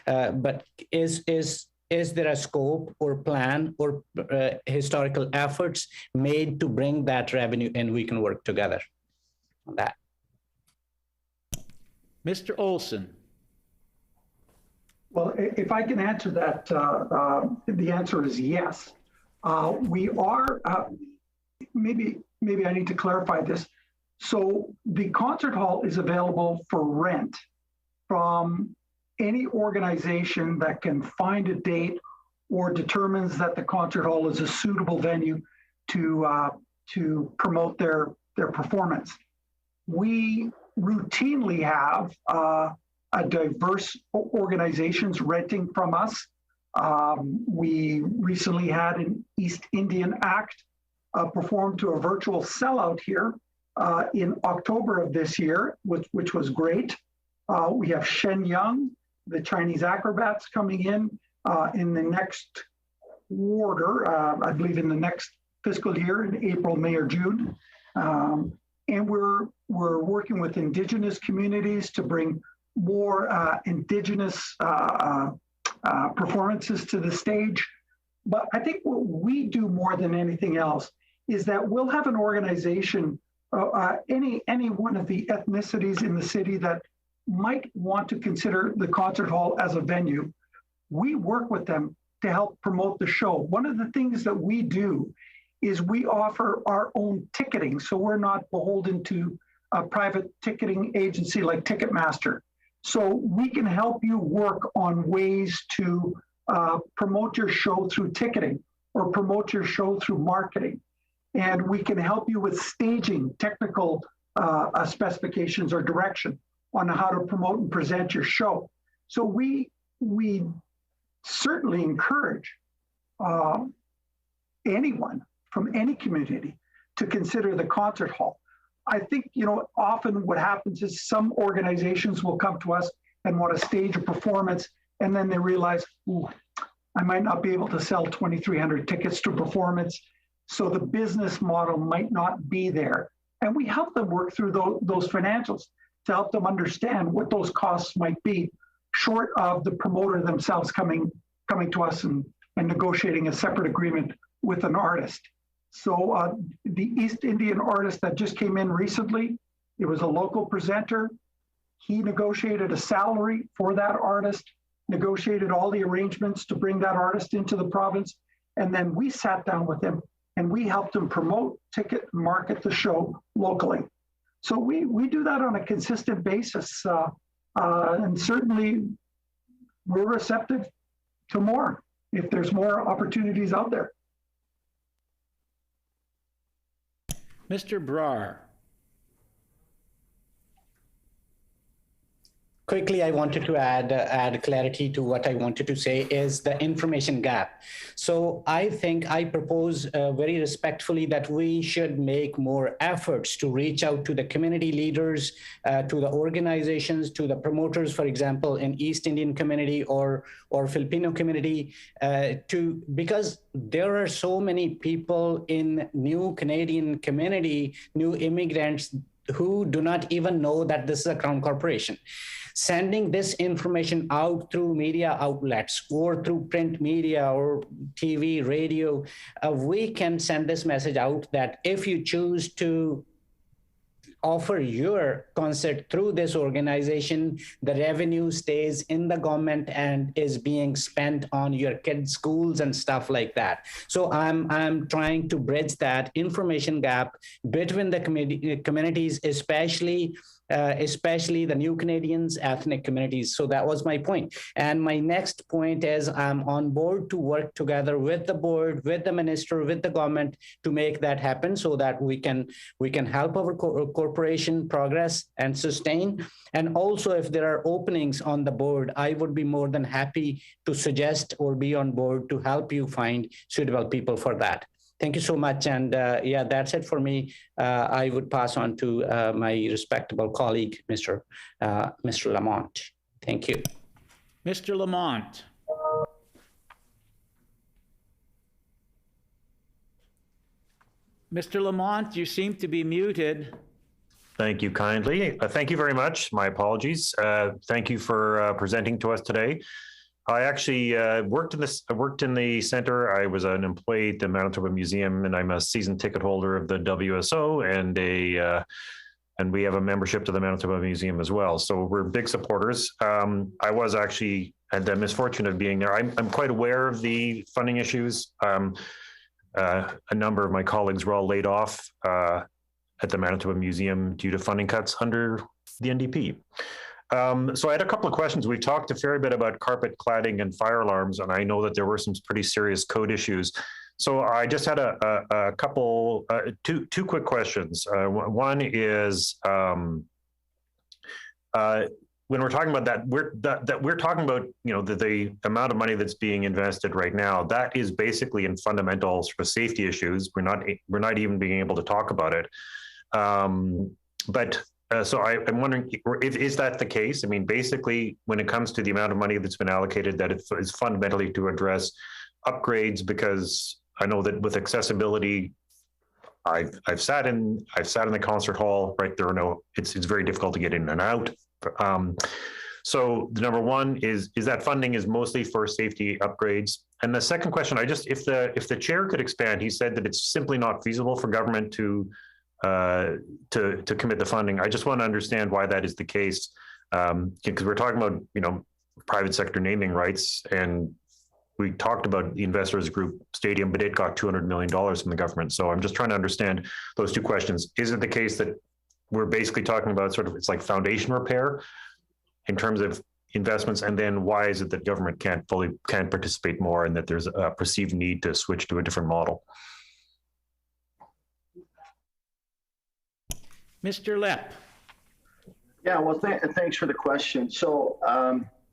But is there a scope or plan or historical efforts made to bring that revenue in? We can work together on that. Mr. Olson. Well, if I can answer that, the answer is yes. We are, maybe I need to clarify this. So the concert hall is available for rent from any organization that can find a date or determines that the concert hall is a suitable venue to promote their performance. We routinely have a diverse organizations renting from us. We recently had an East Indian act perform to a virtual sellout here in October of this year, which was great. We have Shen Yang, the Chinese acrobats, coming in the next quarter, I believe in the next fiscal year, in April, May, or June. And we're working with Indigenous communities to bring more Indigenous performances to the stage. But I think what we do more than anything else is that we'll have an organization, any one of the ethnicities in the city that might want to consider the concert hall as a venue. We work with them to help promote the show. One of the things that we do is we offer our own ticketing, so we're not beholden to a private ticketing agency like Ticketmaster. So we can help you work on ways to promote your show through ticketing or promote your show through marketing. And we can help you with staging, technical specifications or direction on how to promote and present your show. So we certainly encourage anyone from any community to consider the concert hall. I think, often what happens is some organizations will come to us and want to stage a performance, and then they realize, ooh, I might not be able to sell 2,300 tickets to a performance, so the business model might not be there. And we help them work through those financials to help them understand what those costs might be, short of the promoter themselves coming to us and negotiating a separate agreement with an artist. So the East Indian artist that just came in recently, it was a local presenter. He negotiated a salary for that artist, negotiated all the arrangements to bring that artist into the province. And then we sat down with him and we helped him promote, ticket, market the show locally. So we do that on a consistent basis. And certainly we're receptive to more if there's more opportunities out there. Mr. Brar. Quickly, I wanted to add clarity to what I wanted to say is the information gap. So I think I propose very respectfully that we should make more efforts to reach out to the community leaders, to the organizations, to the promoters, for example, in East Indian community or Filipino community, because there are so many people in new Canadian community, new immigrants who do not even know that this is a Crown Corporation. Sending this information out through media outlets or through print media or TV, radio, we can send this message out that if you choose to offer your concert through this organization, the revenue stays in the government and is being spent on your kids' schools and stuff like that. So I'm trying to bridge that information gap between the communities, especially the new Canadians, ethnic communities. So that was my point. And my next point is I'm on board to work together with the board, with the minister, with the government to make that happen so that we can help our corporation progress and sustain. And also if there are openings on the board, I would be more than happy to suggest or be on board to help you find suitable people for that. Thank you so much. And yeah, that's it for me. I would pass on to my respectable colleague, Mr. Lamont. Thank you. Mr. Lamont. Mr. Lamont, you seem to be muted. Thank you kindly. Thank you very much. My apologies. Thank you for presenting to us today. I actually worked in the center. I was an employee at the Manitoba Museum, and I'm a season ticket holder of the WSO, and we have a membership to the Manitoba Museum as well. So we're big supporters. I was actually had the misfortune of being there. I'm quite aware of the funding issues. A number of my colleagues were all laid off at the Manitoba Museum due to funding cuts under the NDP. So I had a couple of questions. We've talked a fair bit about carpet cladding and fire alarms, and I know that there were some pretty serious code issues. So I just had a couple, two quick questions. One is, when we're talking about that, we're talking about, you know, the amount of money that's being invested right now. That is basically in fundamental sort of safety issues. We're not even being able to talk about it. So I'm wondering, is that the case? I mean, basically, when it comes to the amount of money that's been allocated, that it is fundamentally to address upgrades, because I know that with accessibility, I've sat in the concert hall, right? It's very difficult to get in and out. So the number one is that funding is mostly for safety upgrades. And the second question, if the chair could expand, he said that it's simply not feasible for government to commit the funding. I just want to understand why that is the case, because we're talking about, you know, private sector naming rights, and we talked about the Investors Group Stadium, but it got $200 million from the government. So I'm just trying to understand those two questions. Is it the case that we're basically talking about sort of, it's like foundation repair in terms of investments, and then why is it that government can't participate more, and that there's a perceived need to switch to a different model? Mr. Lepp. Yeah, well, thanks for the question. So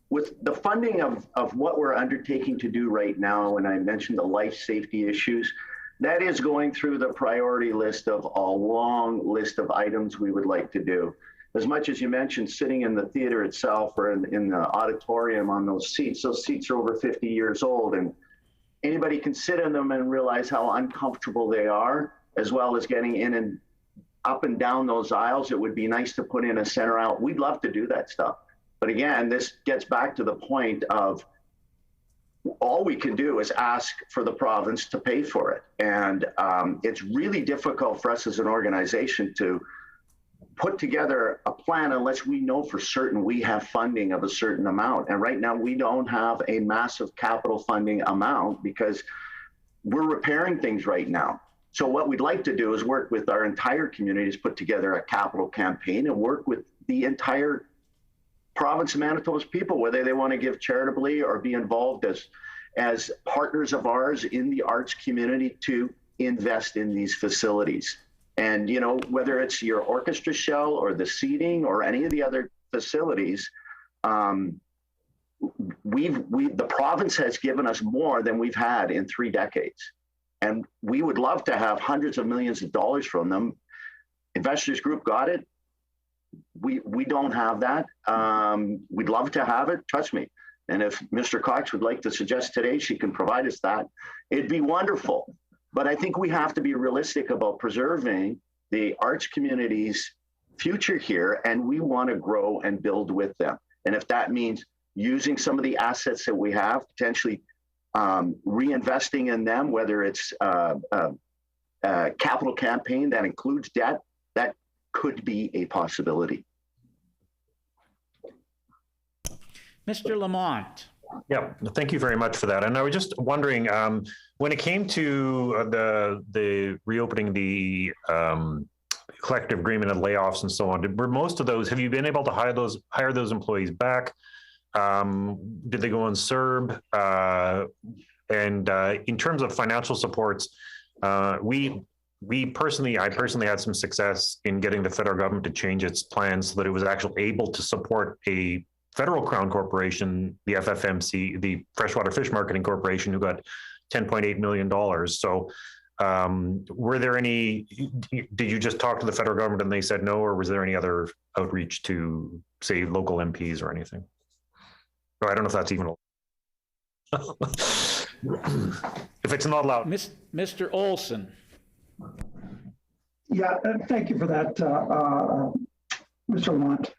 with the funding of what we're undertaking to do right now, and I mentioned the life safety issues, that is going through the priority list of a long list of items we would like to do. As much as you mentioned sitting in the theater itself or in the auditorium on those seats are over 50 years old, and anybody can sit in them and realize how uncomfortable they are, as well as getting in and up and down those aisles. It would be nice to put in a center aisle. We'd love to do that stuff. But again, this gets back to the point of all we can do is ask for the province to pay for it. And it's really difficult for us as an organization to put together a plan unless we know for certain we have funding of a certain amount. And right now we don't have a massive capital funding amount because we're repairing things right now. So what we'd like to do is work with our entire communities, put together a capital campaign and work with the entire province of Manitoba's people, whether they want to give charitably or be involved as partners of ours in the arts community to invest in these facilities. And, you know, whether it's your orchestra shell or the seating or any of the other facilities, the province has given us more than we've had in 3 decades. And we would love to have hundreds of millions of dollars from them. Investors Group got it. We don't have that. We'd love to have it, trust me. And if Mr. Cox would like to suggest today she can provide us that, it'd be wonderful. But I think we have to be realistic about preserving the arts community's future here, and we want to grow and build with them. And if that means using some of the assets that we have, potentially reinvesting in them, whether it's a capital campaign that includes debt, that could be a possibility. Mr. Lamont. Yeah, thank you very much for that. And I was just wondering, when it came to the reopening the collective agreement and layoffs and so on, were most of those, have you been able to hire those employees back? Did they go on CERB? And in terms of financial supports, I personally had some success in getting the federal government to change its plans so that it was actually able to support a federal crown corporation, the FFMC, the Freshwater Fish Marketing Corporation, who got $10.8 million. So Were there any, did you just talk to the federal government and they said no, or was there any other outreach to, say, local MPs or anything? Or I don't know if that's even, if it's not allowed. Mr. Olson. Yeah, thank you for that, Mr. Lamont.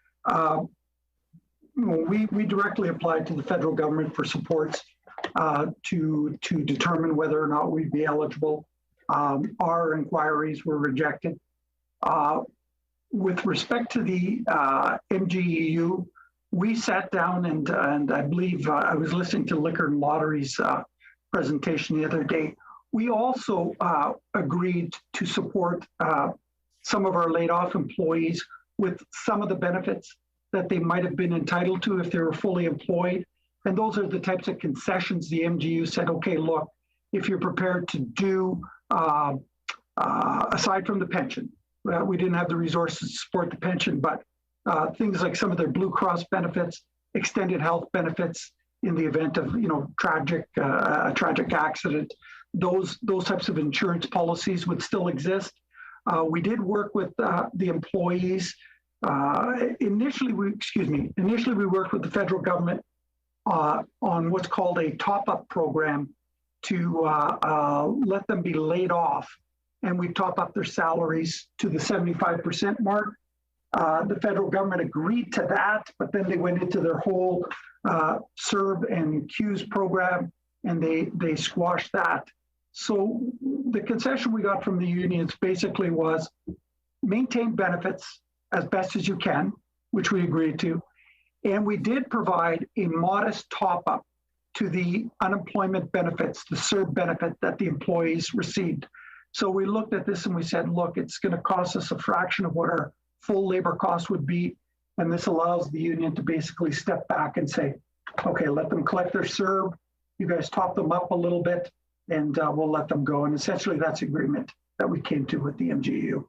We directly applied to the federal government for supports to determine whether or not we'd be eligible. Our inquiries were rejected. With respect to the MGEU, we sat down and I believe I was listening to Liquor and Lottery's presentation the other day. We also agreed to support some of our laid off employees with some of the benefits that they might have been entitled to if they were fully employed. And those are the types of concessions the MGU said, okay, look, if you're prepared to do, aside from the pension, we didn't have the resources to support the pension, but things like some of their Blue Cross benefits, extended health benefits in the event of, a tragic accident, those types of insurance policies would still exist. We did work with the employees. Initially, we worked with the federal government on what's called a top-up program to let them be laid off, and we top up their salaries to the 75% mark. The federal government agreed to that, but then they went into their whole CERB and CEWS program, and they squashed that. So the concession we got from the unions basically was maintain benefits as best as you can, which we agreed to. And we did provide a modest top-up to the unemployment benefits, the CERB benefit that the employees received. So we looked at this and we said, look, it's going to cost us a fraction of what our full labor cost would be. And this allows the union to basically step back and say, okay, let them collect their CERB. You guys top them up a little bit and we'll let them go. And essentially that's the agreement that we came to with the MGU.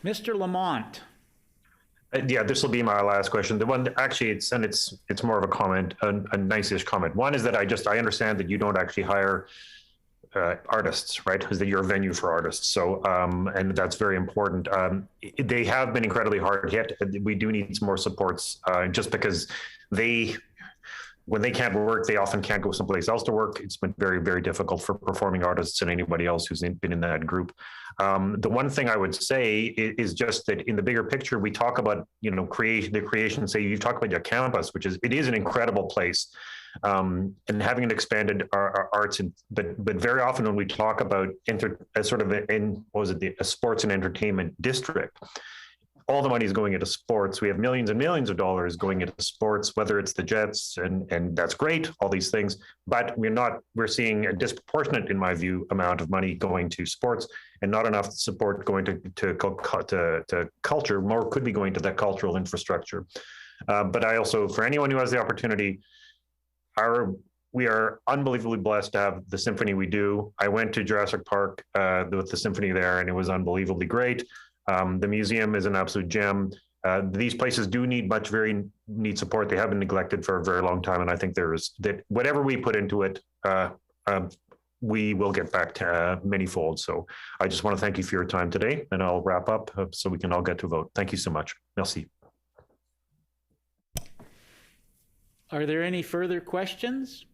Mr. Lamont. Yeah, this will be my last question. The one actually, it's more of a comment, a nice-ish comment. One is that I understand that you don't actually hire artists, right? Is that you're a venue for artists. So, and that's very important. They have been incredibly hard hit. We do need some more supports, just because when they can't work, they often can't go someplace else to work. It's been very, very difficult for performing artists and anybody else who's been in that group. The one thing I would say is just that in the bigger picture, we talk about, the creation, say you talk about your campus, it is an incredible place. And having an expanded arts, but very often when we talk about a sports and entertainment district, all the money is going into sports. We have millions and millions of dollars going into sports, whether it's the Jets, and that's great, all these things, but we're seeing a disproportionate, in my view, amount of money going to sports and not enough support going to culture. More could be going to that cultural infrastructure. But I also, for anyone who has the opportunity, we are unbelievably blessed to have the symphony we do. I went to Jurassic Park with the symphony there, and it was unbelievably great. The museum is an absolute gem. These places do very need support. They have been neglected for a very long time, and I think that whatever we put into it, we will get back to many-fold. So I just want to thank you for your time today, and I'll wrap up so we can all get to vote. Thank you so much. Merci. Are there any further questions?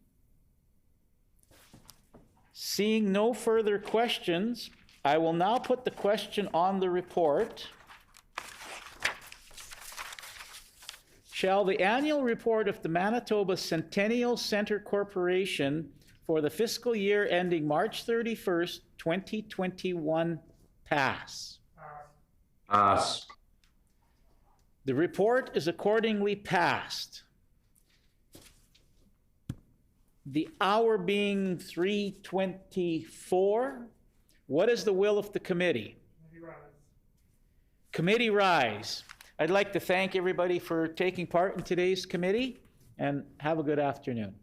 Seeing no further questions, I will now put the question on the report. Shall the annual report of the Manitoba Centennial Centre Corporation for the fiscal year ending March 31st, 2021 pass? Pass. The report is accordingly passed. The hour being 3:24, what is the will of the committee? Committee rise. I'd like to thank everybody for taking part in today's committee, and have a good afternoon.